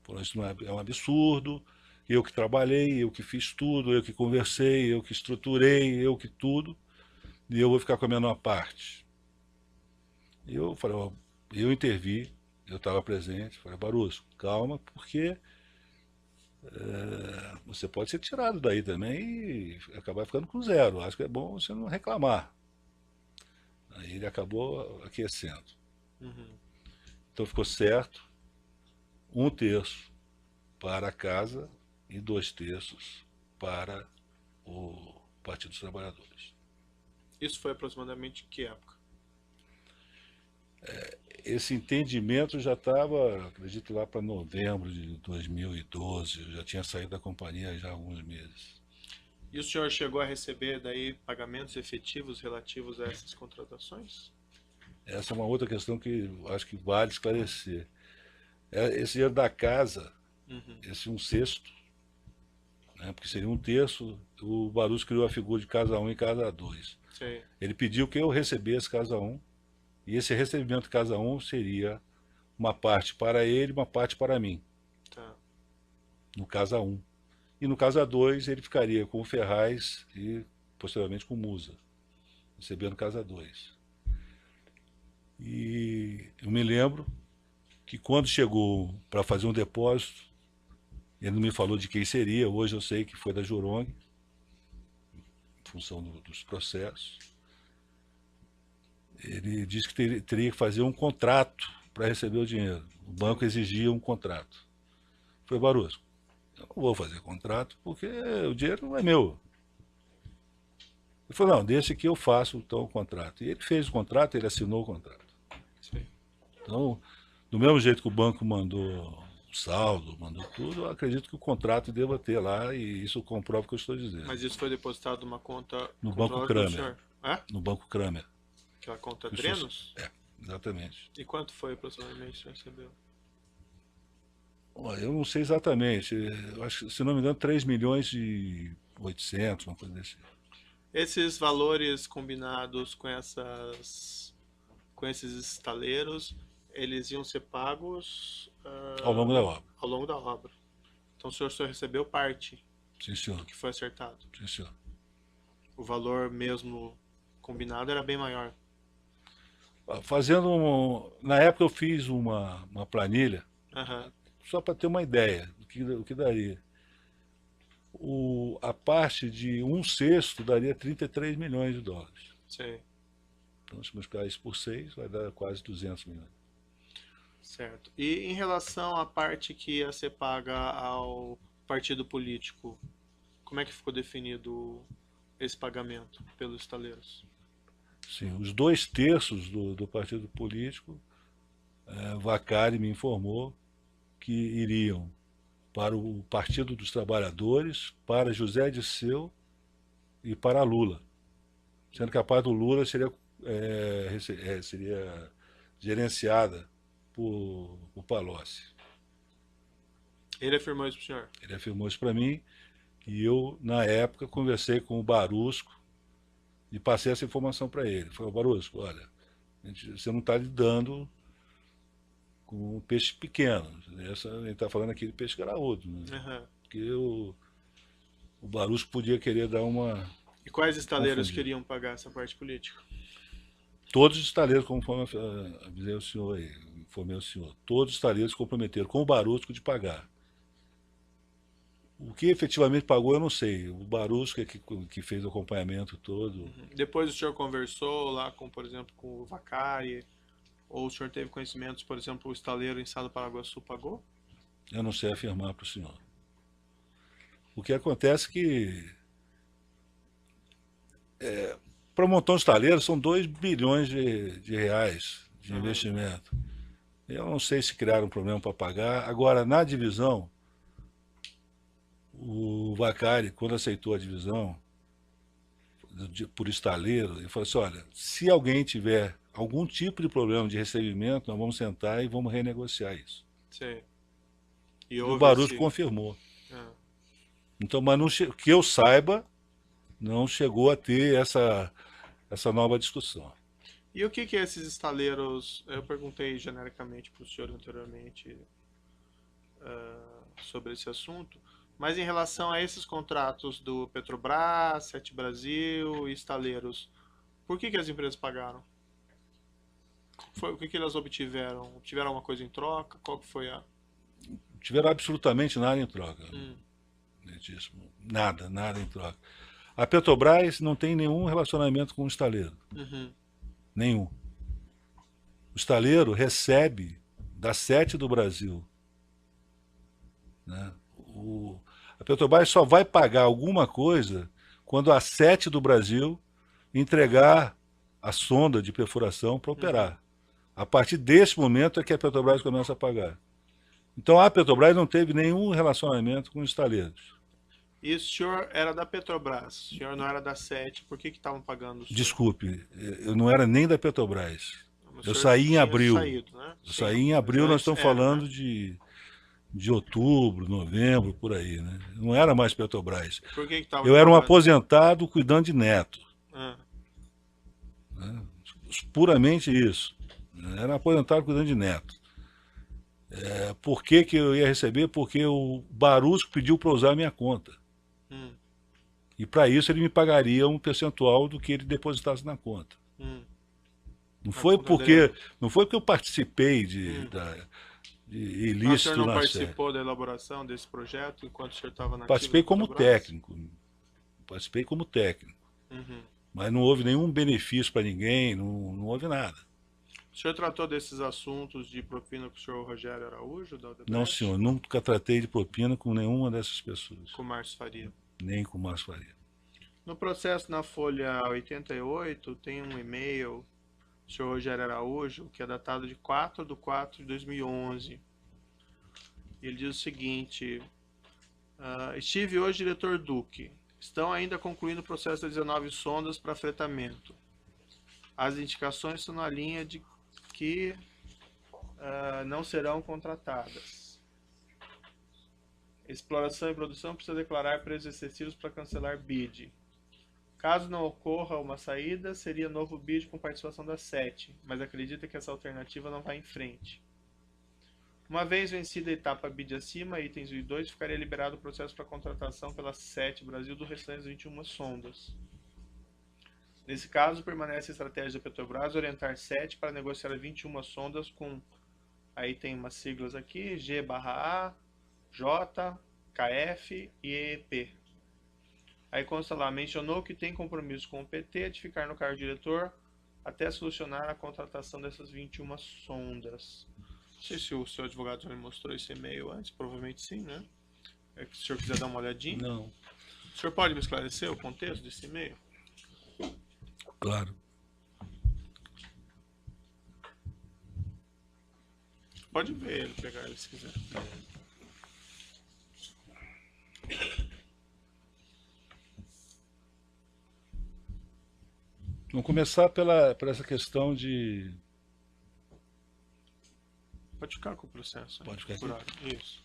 falou, isso não é um absurdo, eu que trabalhei, eu que fiz tudo, eu que conversei, eu que estruturei, eu que tudo, e eu vou ficar com a menor parte. E eu falei, ó, eu intervi, eu estava presente, falei, Barusco, calma, porque você pode ser tirado daí também e acabar ficando com 0. Acho que é bom você não reclamar. Aí ele acabou aquecendo. Então ficou certo, 1/3 para a casa e 2/3 para o Partido dos Trabalhadores. Isso foi aproximadamente que época? Esse entendimento já estava, acredito, lá para novembro de 2012, eu já tinha saído da companhia já há alguns meses. E o senhor chegou a receber daí pagamentos efetivos relativos a essas contratações? Essa é uma outra questão que eu acho que vale esclarecer. Esse dinheiro da casa, esse 1/6, né, porque seria 1/3, o Barus criou a figura de casa 1 e casa 2. Sim. Ele pediu que eu recebesse casa 1, e esse recebimento de casa 1 seria uma parte para ele, uma parte para mim. Tá. No casa 1. E no casa 2 ele ficaria com o Ferraz e posteriormente com o Musa, recebendo casa 2. E eu me lembro que quando chegou para fazer um depósito, ele não me falou de quem seria, hoje eu sei que foi da Jurong, em função dos processos. Ele disse que teria que fazer um contrato para receber o dinheiro. O banco exigia um contrato. Eu falei, Barusco, eu não vou fazer contrato porque o dinheiro não é meu. Ele falou, não, deixa que eu faço então o contrato. E ele fez o contrato, ele assinou o contrato. Sim. Então, do mesmo jeito que o banco mandou saldo, mandou tudo, eu acredito que o contrato deva ter lá e isso comprova o que eu estou dizendo. Mas isso foi depositado numa conta No Banco controlada pelo Kramer. senhor? É? No Banco Kramer. Aquela conta Que o Drenos? É, exatamente. E quanto foi aproximadamente que o senhor recebeu? Olha, eu não sei exatamente, eu acho que, se não me engano, 3 milhões e 800, uma coisa desse. Esses valores combinados com esses estaleiros, eles iam ser pagos Ao longo da obra. ao longo da obra. Então o senhor só recebeu parte Sim, senhor. do que foi acertado. Sim, senhor. O valor mesmo combinado era bem maior. Na época eu fiz uma planilha, Aham, só para ter uma ideia do que daria. A parte de 1/6 daria 33 milhões de dólares. sei, Então, se multiplicar isso por 6, vai dar quase 200 milhões. certo. E em relação à parte que ia ser paga ao partido político, como é que ficou definido esse pagamento pelos estaleiros? Sim, os 2/3 do partido político, Vacari me informou que iriam para o Partido dos Trabalhadores, para José Dirceu e para Lula. Sendo que a parte do Lula seria gerenciada por Palocci. Ele afirmou isso pro senhor? Ele afirmou isso para mim e eu, na época, conversei com o Barusco e passei essa informação para ele. Falei, Barusco, olha, você não está lidando com um peixe pequeno. A gente está falando aqui de peixe graúdo. Né? Aham. Porque o Barusco podia querer dar uma... E quais estaleiros Confundi. queriam pagar essa parte política? Todos os estaleiros, conforme avisei o senhor aí, informei o senhor, todos os estaleiros se comprometeram com o Barusco de pagar. O que efetivamente pagou eu não sei. O Barusco é que fez o acompanhamento todo. Depois o senhor conversou lá com, por exemplo, com o Vacari, ou o senhor teve conhecimentos, por exemplo, o estaleiro em Sá do Paraguaçu pagou? Eu não sei afirmar para o senhor. O que acontece é que para montar um estaleiro são 2 bilhões de reais de investimento. Eu não sei se criaram um problema para pagar. Agora, na divisão, o Vacari, quando aceitou a divisão por estaleiro, ele falou assim, olha, se alguém tiver algum tipo de problema de recebimento, nós vamos sentar e vamos renegociar isso. Sei. E o Barusco confirmou. Então, mas não, que eu saiba, não chegou a ter essa nova discussão. E o que que esses estaleiros, eu perguntei genericamente para o senhor anteriormente sobre esse assunto, mas em relação a esses contratos do Petrobras, Sete Brasil e estaleiros, por que que as empresas pagaram? O que que elas obtiveram? Obtiveram alguma coisa em troca? Qual que foi a... Não tiveram absolutamente nada em troca. Nada, nada em troca. A Petrobras não tem nenhum relacionamento com o estaleiro. Nenhum. O estaleiro recebe da Sete do Brasil. Né? A Petrobras só vai pagar alguma coisa quando a Sete do Brasil entregar a sonda de perfuração para operar. A partir desse momento é que a Petrobras começa a pagar. Então a Petrobras não teve nenhum relacionamento com os estaleiros. E o senhor era da Petrobras, o senhor não era da Sete, por que que estavam pagando o senhor? Desculpe, eu não era nem da Petrobras. Mas o Eu senhor saí em tinha abril. saído, né? Eu Sim, saí em mas abril, nós antes estamos era, falando né? de outubro, novembro, por aí. Né? Não era mais Petrobras. Por que que estavam Eu era um pagando? aposentado cuidando de neto. Ah, Né? Puramente isso. Era um aposentado cuidando de neto. Por que que eu ia receber? Porque o Barusco pediu para usar a minha conta. E para isso ele me pagaria um percentual do que ele depositasse na conta. Não foi porque eu participei de Mas o ilícito senhor não na participou da elaboração desse projeto enquanto o senhor estava na Participei ativa da como Petrobras? técnico. Participei como técnico. Mas não houve nenhum benefício para ninguém, não houve nada. O senhor tratou desses assuntos de propina com o senhor Rogério Araújo, da Odebrecht? Não, senhor, nunca tratei de propina com nenhuma dessas pessoas. Com o Márcio Faria. Nem com o Márcio Faria. No processo na folha 88, tem um e-mail do senhor Rogério Araújo, que é datado de 4/4/2011. Ele diz o seguinte: estive hoje, diretor Duque. Estão ainda concluindo o processo das 19 sondas para fretamento. As indicações estão na linha de que não serão contratadas. Exploração e produção precisa declarar preços excessivos para cancelar bid. Caso não ocorra uma saída, seria novo bid com participação da SET, mas acredita que essa alternativa não vai em frente. Uma vez vencida a etapa bid acima, itens 1 e 2, ficaria liberado o processo para contratação pela SET Brasil do restante das 21 sondas. Nesse caso, permanece a estratégia da Petrobras orientar SET para negociar 21 sondas com, aí tem umas siglas aqui, G/A, J, KF e EEP. Aí consta lá, mencionou que tem compromisso com o PT de ficar no cargo de diretor até solucionar a contratação dessas 21 sondas. Não sei se o seu advogado já me mostrou esse e-mail antes, provavelmente sim, né? Se o senhor quiser dar uma olhadinha. Não. O senhor pode me esclarecer o contexto desse e-mail? Claro. Pode ver ele, pegar ele se quiser. Vamos começar por essa questão de... Pode ficar com o processo. Pode ficar aqui? Por hora. Isso.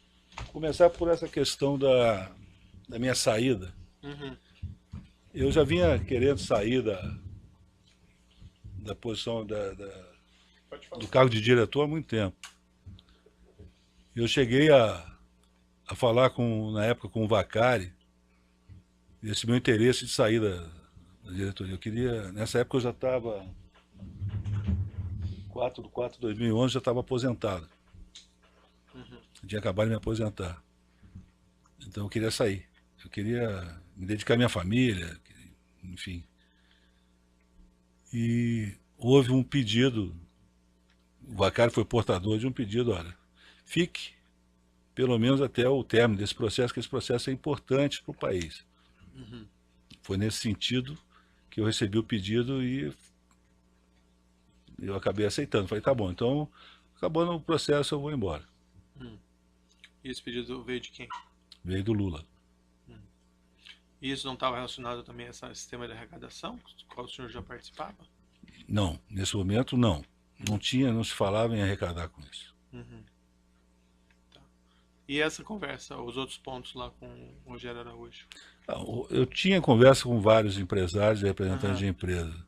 Começar por essa questão da minha saída. Uhum. Eu já vinha querendo sair da posição Pode falar. do cargo de diretor há muito tempo. Eu cheguei a falar na época com o Vacari, esse meu interesse de sair da diretoria. Eu queria, nessa época eu já estava, 4/4/2011, já estava aposentado. Uhum. Eu tinha acabado de me aposentar. Então eu queria sair. Eu queria me dedicar à minha família, enfim. E houve um pedido, o Vacari foi portador de um pedido, olha, fique pelo menos até o término desse processo, que esse processo é importante para o país. Uhum. Foi nesse sentido que eu recebi o pedido e eu acabei aceitando. Falei, tá bom, então, acabando o processo, eu vou embora. E esse pedido veio de quem? Veio do Lula. E isso não estava relacionado também a esse sistema de arrecadação, do qual o senhor já participava? Não, nesse momento não. Não se falava em arrecadar com isso. Uhum. Tá. E essa conversa, os outros pontos lá com o Rogério Araújo? Eu tinha conversa com vários empresários e representantes Aham. de empresa.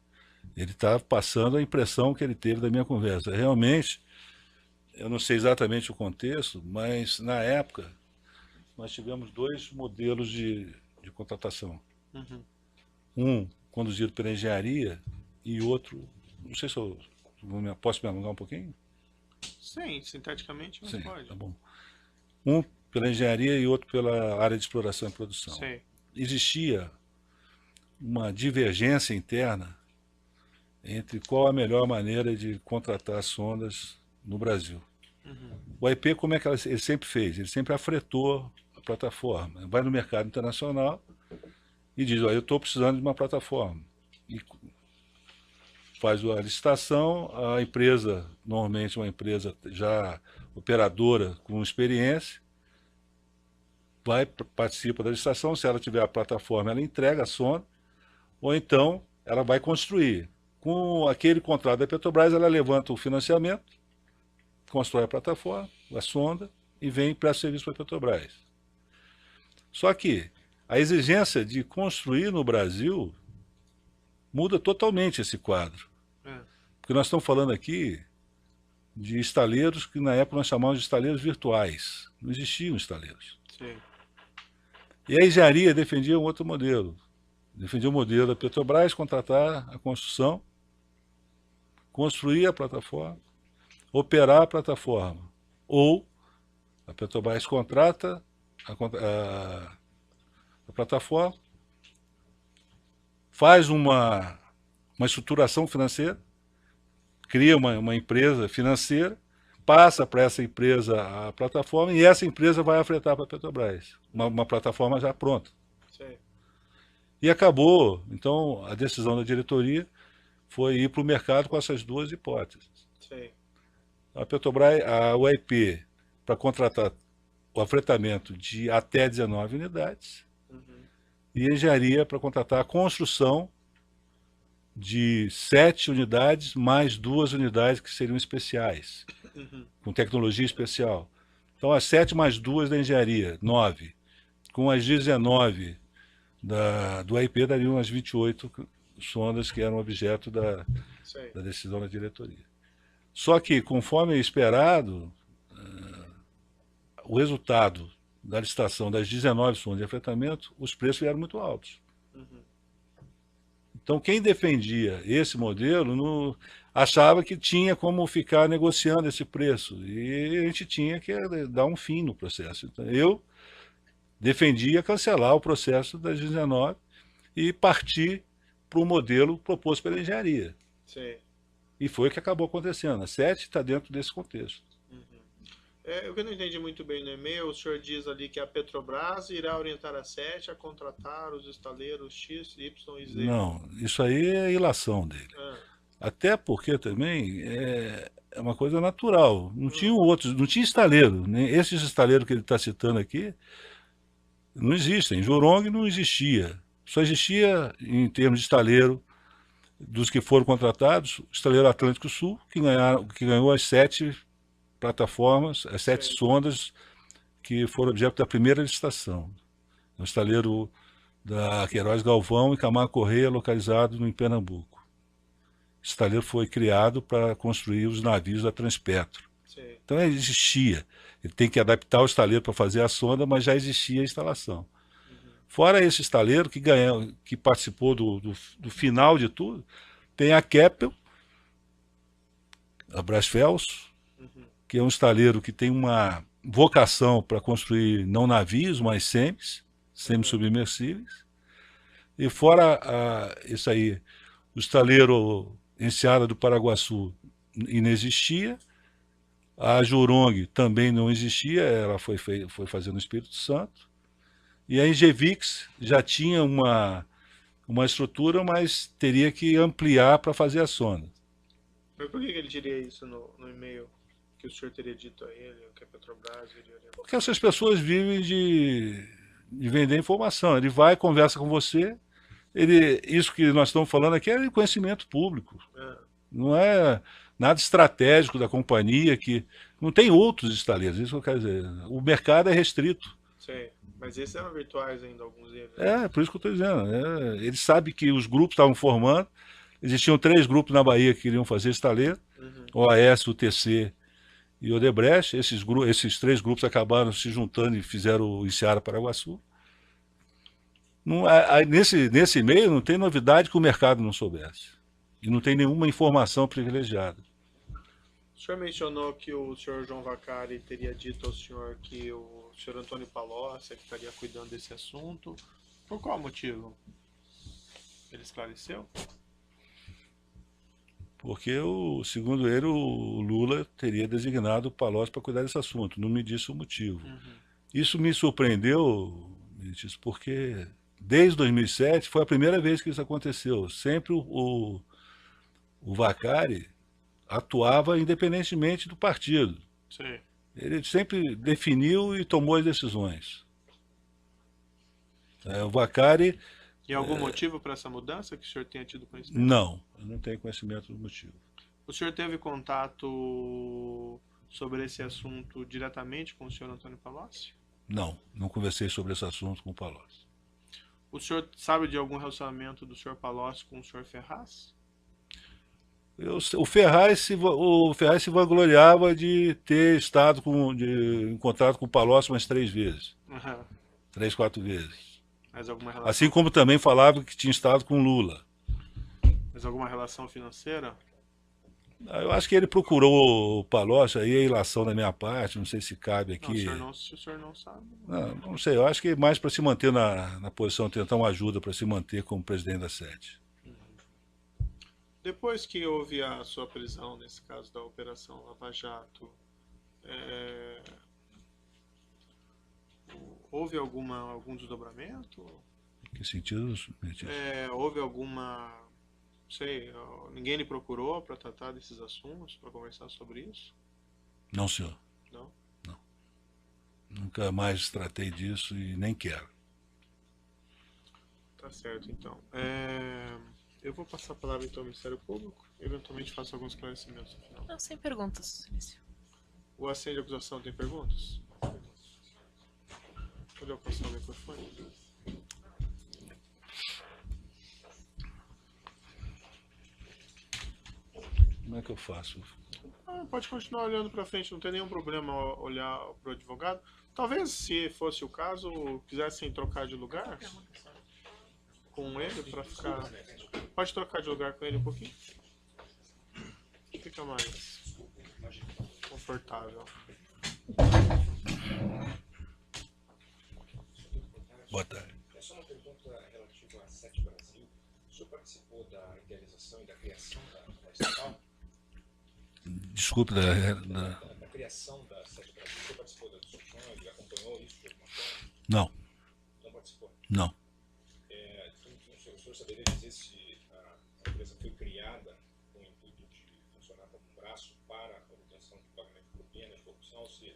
Ele estava passando a impressão que ele teve da minha conversa. Realmente, eu não sei exatamente o contexto, mas na época nós tivemos 2 modelos de contratação. Uhum. Um conduzido pela engenharia e outro, não sei se eu posso me alongar um pouquinho? Sim, sinteticamente, mas Sim, pode. tá bom. Um pela engenharia e outro pela área de exploração e produção. Sei. Existia uma divergência interna entre qual a melhor maneira de contratar sondas no Brasil. Uhum. O AIP, como é que ele sempre fez? Ele sempre afretou a plataforma. Vai no mercado internacional e diz, olha, eu estou precisando de uma plataforma. E faz a licitação, a empresa, normalmente uma empresa já operadora com experiência, participa da licitação, se ela tiver a plataforma, ela entrega a sonda, ou então ela vai construir. Com aquele contrato da Petrobras, ela levanta o financiamento, constrói a plataforma, a sonda, e vem para serviço para a Petrobras. Só que a exigência de construir no Brasil muda totalmente esse quadro. Porque nós estamos falando aqui de estaleiros que na época nós chamávamos de estaleiros virtuais. Não existiam estaleiros. Sim. E a engenharia defendia um outro modelo. Defendia o modelo da Petrobras contratar a construção, construir a plataforma, operar a plataforma. Ou a Petrobras contrata a plataforma, faz uma estruturação financeira, cria uma empresa financeira, passa para essa empresa a plataforma e essa empresa vai afretar para a Petrobras. Uma plataforma já pronta. Sim. E acabou, então, a decisão da diretoria foi ir para o mercado com essas 2 hipóteses. Sim. A Petrobras, a UIP, para contratar o afretamento de até 19 unidades Uhum. e engenharia para contratar a construção de 7 unidades mais 2 unidades que seriam especiais, Uhum. com tecnologia especial. Então, as 7 mais 2 da engenharia, 9. Com as 19 do AIP, dariam as 28 sondas que eram objeto da Sei. decisão da diretoria. Só que, conforme esperado, o resultado da licitação das 19 sondas de afretamento, os preços vieram muito altos. Uhum. Então, quem defendia esse modelo achava que tinha como ficar negociando esse preço. E a gente tinha que dar um fim no processo. Então, eu defendia cancelar o processo das 19 e partir para o modelo proposto pela engenharia. Sei. E foi o que acabou acontecendo. A 7 está dentro desse contexto. Uhum. O que eu não entendi muito bem no e-mail, o senhor diz ali que a Petrobras irá orientar a SET a contratar os estaleiros X, Y e Z. Não, isso aí é ilação dele. Ah, Até porque também é uma coisa natural. Não tinha outros, não tinha estaleiro. Nem esses estaleiros que ele está citando aqui não existem. Jurong não existia. Só existia, em termos de estaleiro, dos que foram contratados, o estaleiro Atlântico Sul, que ganhou as 7 plataformas, as 7 sei. sondas que foram objeto da primeira licitação. O estaleiro da Queiroz Galvão e Camargo Correia, localizado em Pernambuco. O estaleiro foi criado para construir os navios da Transpetro. Sei. Então existia. Ele tem que adaptar o estaleiro para fazer a sonda, mas já existia a instalação. Fora esse estaleiro que participou do final de tudo, tem a Keppel, a Brasfels, Uhum. que é um estaleiro que tem uma vocação para construir não navios, mas semi-submersíveis. E fora isso aí, o estaleiro Enseada do Paraguaçu inexistia, a Jurong também não existia, ela foi fazer no Espírito Santo, e a Engevix já tinha uma estrutura, mas teria que ampliar para fazer a sonda. Mas por que ele diria isso no e-mail? Que o senhor teria dito a ele, que a Petrobras iria orientar? Porque essas pessoas vivem de vender informação. Ele vai, conversa com você, isso que nós estamos falando aqui é conhecimento público. Ah, Não é nada estratégico da companhia, que não tem outros estaleiros, isso que eu quero dizer. O mercado é restrito. sei. Mas esses eram virtuais ainda, alguns deles. É, por isso que eu estou dizendo. Ele sabe que os grupos estavam formando, existiam 3 grupos na Bahia que queriam fazer estaleiro, Uhum. OAS, UTC e Odebrecht. Esses 3 grupos acabaram se juntando e fizeram o Iceara Paraguaçu. Nesse e-mail não tem novidade que o mercado não soubesse. E não tem nenhuma informação privilegiada. O senhor mencionou que o senhor João Vacari teria dito ao senhor que o senhor Antônio Palocci é que estaria cuidando desse assunto. Por qual motivo? Ele esclareceu? Porque, segundo ele, o Lula teria designado o Palocci para cuidar desse assunto. Não me disse o motivo. Uhum. Isso me surpreendeu, porque desde 2007 foi a primeira vez que isso aconteceu. Sempre o Vacari atuava independentemente do partido. Sei. Ele sempre definiu e tomou as decisões. O Vacari, E algum motivo para essa mudança que o senhor tenha tido conhecimento? não, eu não tenho conhecimento do motivo. O senhor teve contato sobre esse assunto diretamente com o senhor Antônio Palocci? Não conversei sobre esse assunto com o Palocci. O senhor sabe de algum relacionamento do senhor Palocci com o senhor Ferraz? O Ferraz se vangloriava de ter estado em contato com o Palocci umas 3 vezes. Uhum. 3, 4 vezes. Mas alguma relação, Assim como também falava que tinha estado com Lula. mas alguma relação financeira? Eu acho que ele procurou o Palocci, aí a ilação da minha parte, não sei se cabe Não, aqui. se o senhor não sabe. Não sei, eu acho que mais para se manter na posição, tentar uma ajuda para se manter como presidente da SET. Depois que houve a sua prisão, nesse caso da Operação Lava Jato, houve algum desdobramento? Que sentido? Houve alguma, sei, ninguém lhe procurou para tratar desses assuntos, para conversar sobre isso? Não, senhor. Não? Nunca mais tratei disso e nem quero. Tá certo, então. Eu vou passar a palavra então ao Ministério Público, eventualmente faço alguns esclarecimentos no final. Não, sem perguntas, Silêncio. O assento de acusação tem perguntas? Pode eu passar o microfone? Como é que eu faço? Pode continuar olhando para frente, não tem nenhum problema olhar para o advogado. Talvez, se fosse o caso, quisessem trocar de lugar com ele para ficar. Pode trocar de lugar com ele um pouquinho? Fica mais confortável. Boa tarde. É só uma pergunta relativa à Sete Brasil. O senhor participou da idealização e da criação da estatal? Desculpe, Da criação da Sete Brasil, o senhor participou das discussões e acompanhou isso de alguma forma? Não, Não participou? não. Então, o senhor saberia dizer se a empresa foi criada com o intuito de funcionar como um braço para a obtenção de pagamento de propina, de corrupção, ou se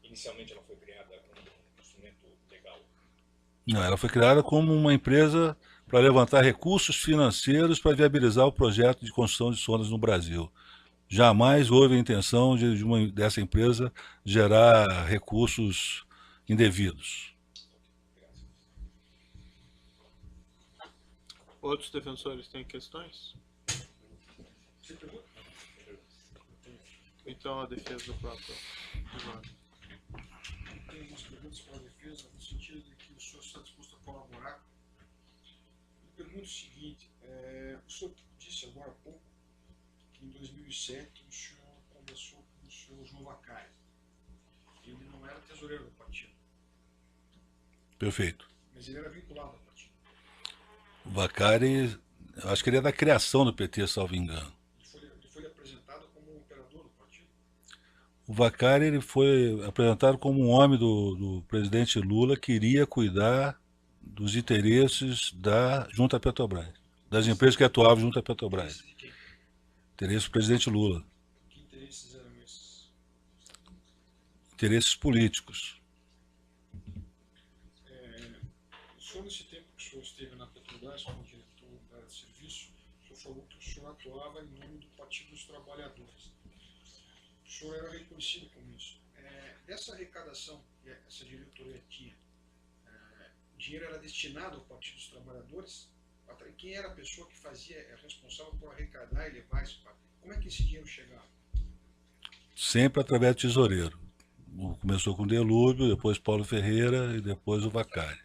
inicialmente ela foi criada como um instrumento legal? Não, ela foi criada como uma empresa para levantar recursos financeiros para viabilizar o projeto de construção de sondas no Brasil. Jamais houve a intenção dessa empresa gerar recursos indevidos. Outros defensores têm questões? Então a defesa do próprio advogado. Tenho algumas perguntas para a defesa, no sentido de que o senhor está disposto a colaborar. Eu pergunto o seguinte, o senhor disse agora há pouco que em 2007 o senhor conversou com o senhor João Vacari. Ele não era tesoureiro do partido, Perfeito. mas ele era vinculado ao partido. O Vacari, acho que ele é da criação do PT, salvo engano. Ele foi apresentado como um operador do partido. O Vacari ele foi apresentado como um homem do presidente Lula que iria cuidar dos interesses da junto à Petrobras, das empresas que atuavam junto à Petrobras. De quem? Interesses do presidente Lula, Que interesses eram esses? interesses políticos. O senhor, nesse tempo que o senhor esteve na Petrobras como diretor da área de serviço, o senhor falou que o senhor atuava em nome do Partido dos Trabalhadores. O senhor era reconhecido como isso. Dessa arrecadação que essa diretoria tinha, o dinheiro era destinado ao Partido dos Trabalhadores? Quem era a pessoa que responsável por arrecadar e levar esse partido? Como é que esse dinheiro chegava? Sempre através do tesoureiro. Começou com o Delúbio, depois Paulo Ferreira e depois o Vacari.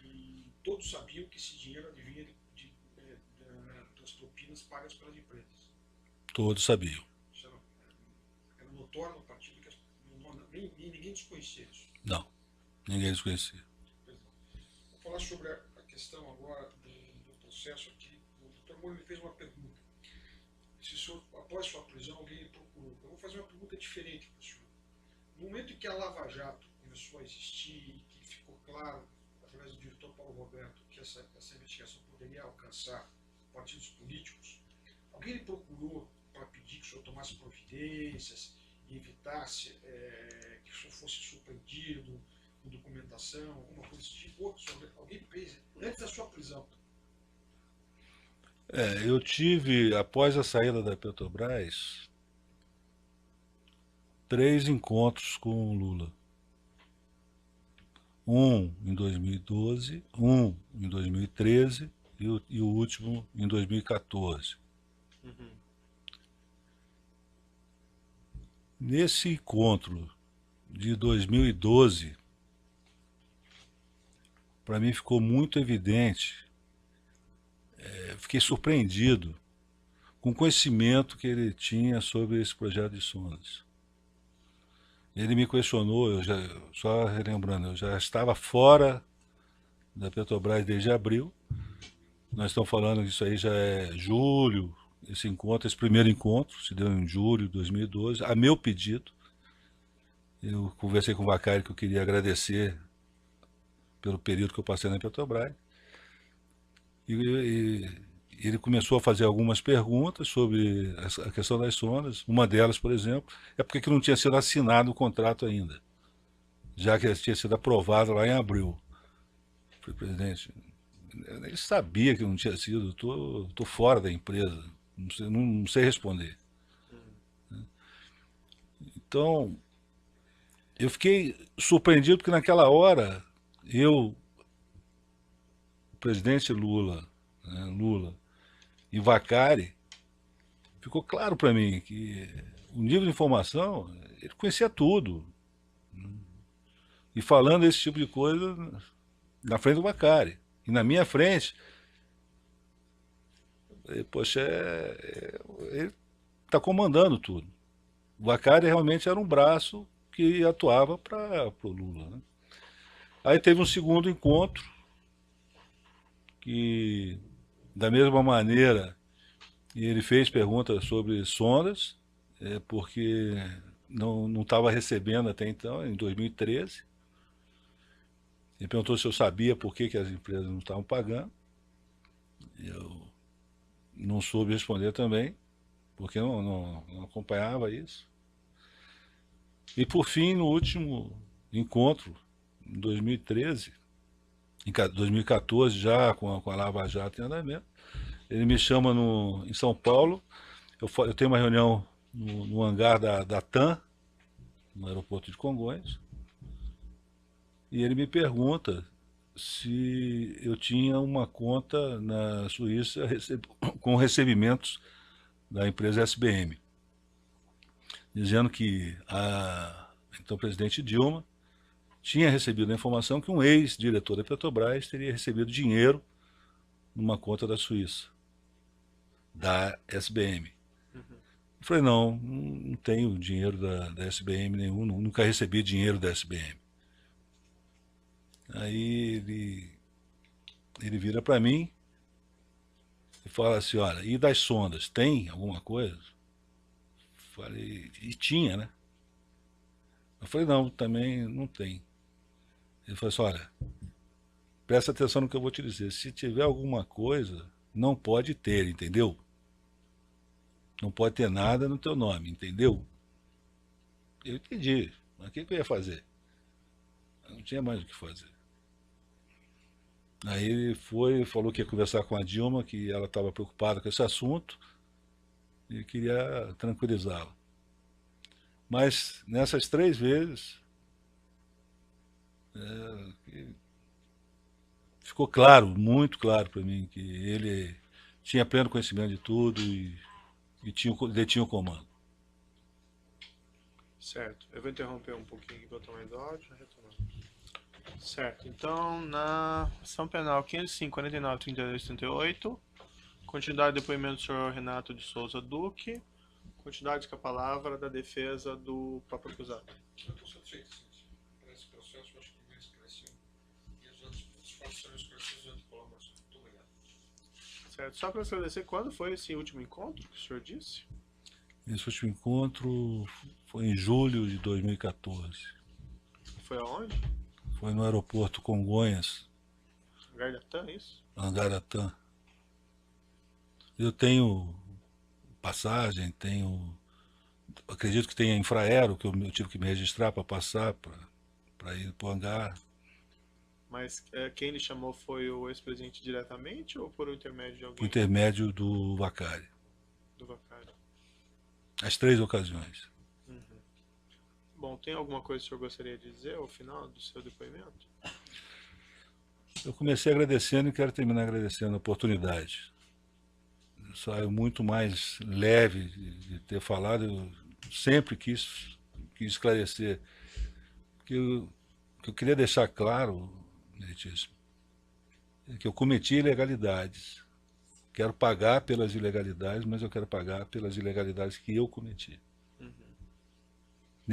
E todos sabiam que esse dinheiro advinha das propinas pagas pelas empresas. Todos sabiam. Isso era notório no partido que ninguém desconhecia isso. Não, ninguém desconhecia. Vou falar sobre a questão agora do processo aqui. O Dr. Moro me fez uma pergunta. Se o senhor, após sua prisão, alguém lhe procurou. Eu vou fazer uma pergunta diferente para o senhor. No momento em que a Lava Jato começou a existir, que ficou claro, através do diretor Paulo Roberto, que essa investigação poderia alcançar partidos políticos, alguém lhe procurou para pedir que o senhor tomasse providências e evitasse que o senhor fosse surpreendido com documentação, alguma coisa desse tipo? Alguém fez antes da sua prisão? Eu tive, após a saída da Petrobras, 3 encontros com o Lula. Um em 2012, um em 2013 e o último em 2014. Uhum. Nesse encontro de 2012, para mim ficou muito evidente, fiquei surpreendido com o conhecimento que ele tinha sobre esse projeto de sondas. Ele me questionou, só relembrando, eu já estava fora da Petrobras desde abril. Nós estamos falando disso aí já é julho, esse primeiro encontro se deu em julho de 2012, a meu pedido. Eu conversei com o Vacari que eu queria agradecer pelo período que eu passei na Petrobras. E ele começou a fazer algumas perguntas sobre a questão das sondas. Uma delas, por exemplo, é porque não tinha sido assinado o contrato ainda. já que tinha sido aprovado lá em abril. Falei, presidente, eu nem sabia que não tinha sido, tô fora da empresa, não sei responder. Então, eu fiquei surpreendido porque naquela hora, o presidente Lula, né, Lula e Vacari, ficou claro para mim que o nível de informação, ele conhecia tudo. E falando esse tipo de coisa na frente do Vacari. E na minha frente, poxa, ele está comandando tudo. O Vacari realmente era um braço que atuava para o Lula. Né? Aí teve um segundo encontro, que da mesma maneira ele fez perguntas sobre sondas, porque não estava recebendo até então, em 2013. Ele perguntou se eu sabia por que as empresas não estavam pagando. Eu não soube responder também, porque não acompanhava isso. E por fim, no último encontro, em 2013, em 2014, já com a Lava Jato em andamento, ele me chama em São Paulo. Eu tenho uma reunião no hangar da TAM, no aeroporto de Congonhas, e ele me pergunta se eu tinha uma conta na Suíça com recebimentos da empresa SBM, dizendo que então presidente Dilma tinha recebido a informação que um ex-diretor da Petrobras teria recebido dinheiro numa conta da Suíça, da SBM. Eu falei, não tenho dinheiro da SBM nenhum, nunca recebi dinheiro da SBM. Aí ele vira para mim e fala assim, olha, e das sondas, tem alguma coisa? Falei, e tinha, né? Eu falei, não, também não tem. Ele falou assim, olha, presta atenção no que eu vou te dizer, se tiver alguma coisa, não pode ter, entendeu? Não pode ter nada no teu nome, entendeu? Eu entendi, mas o que eu ia fazer? Eu não tinha mais o que fazer. Aí ele falou que ia conversar com a Dilma, que ela estava preocupada com esse assunto e queria tranquilizá-la. Mas nessas 3 vezes, ficou claro, muito claro para mim, que ele tinha pleno conhecimento de tudo e detinha o comando. Certo. Eu vou interromper um pouquinho aqui para botar mais áudio, retomando. Certo. Então, na ação penal 505, 49, 32, 38, continuidade do depoimento do senhor Renato de Souza Duque, continuidade com a palavra da defesa do próprio acusado. Eu estou satisfeito, sim. Esse processo, eu acho que me esclareceu. E os outros fatos são esclarecidos durante a colaboração. Muito obrigado. Certo. Só para esclarecer, quando foi esse último encontro que o senhor disse? Esse último encontro foi em julho de 2014. Foi aonde? Foi no aeroporto Congonhas, Hangar da TAM, isso? hangar da TAM. Eu tenho passagem, acredito que tenha infraero, que eu tive que me registrar para passar, para ir para o hangar. Mas quem lhe chamou foi o ex-presidente diretamente ou por intermédio de alguém? Por intermédio do Vacari. Do Vacari. As 3 ocasiões. Bom, tem alguma coisa que o senhor gostaria de dizer ao final do seu depoimento? Eu comecei agradecendo e quero terminar agradecendo a oportunidade. Eu saio muito mais leve de ter falado. Eu sempre quis esclarecer. O que eu queria deixar claro, Meritíssimo, é que eu cometi ilegalidades. Quero pagar pelas ilegalidades, mas eu quero pagar pelas ilegalidades que eu cometi.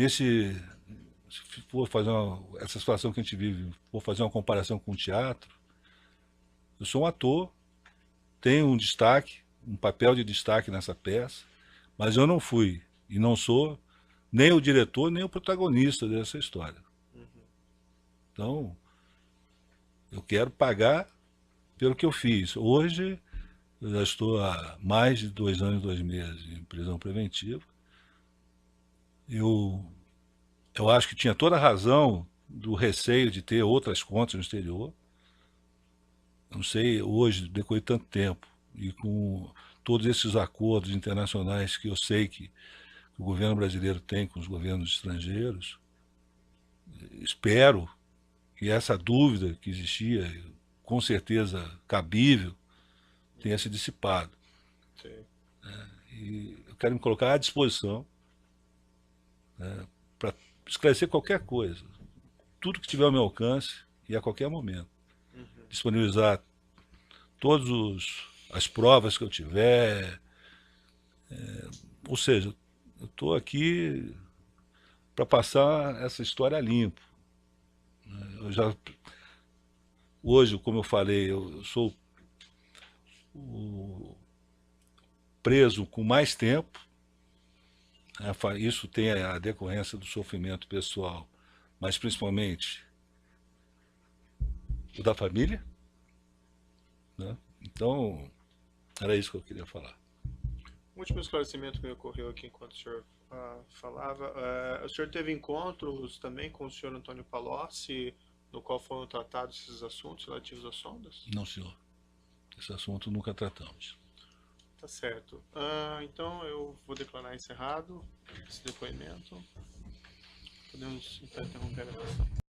Se for fazer essa situação que a gente vive, for fazer uma comparação com o teatro, eu sou um ator, tenho um destaque, um papel de destaque nessa peça, mas eu não fui e não sou nem o diretor, nem o protagonista dessa história. Então, eu quero pagar pelo que eu fiz. Hoje, eu já estou há mais de 2 anos e 2 meses em prisão preventiva. Eu acho que tinha toda a razão do receio de ter outras contas no exterior. Não sei, hoje, depois de tanto tempo, e com todos esses acordos internacionais que eu sei que o governo brasileiro tem com os governos estrangeiros, espero que essa dúvida que existia, com certeza cabível, tenha se dissipado. Sim. E eu quero me colocar à disposição, né, para esclarecer qualquer coisa, tudo que tiver ao meu alcance e a qualquer momento. Disponibilizar todas as provas que eu tiver. Ou seja, eu estou aqui para passar essa história limpo. Eu já, hoje, como eu falei, eu sou o preso com mais tempo. Isso tem a decorrência do sofrimento pessoal, mas principalmente o da família, né? Então, era isso que eu queria falar. Um último esclarecimento que me ocorreu aqui enquanto o senhor falava. O senhor teve encontros também com o senhor Antônio Palocci, no qual foram tratados esses assuntos relativos às sondas? Não, senhor. Esse assunto nunca tratamos. Tá certo. Então eu vou declarar encerrado esse depoimento. Podemos então interromper a gravação.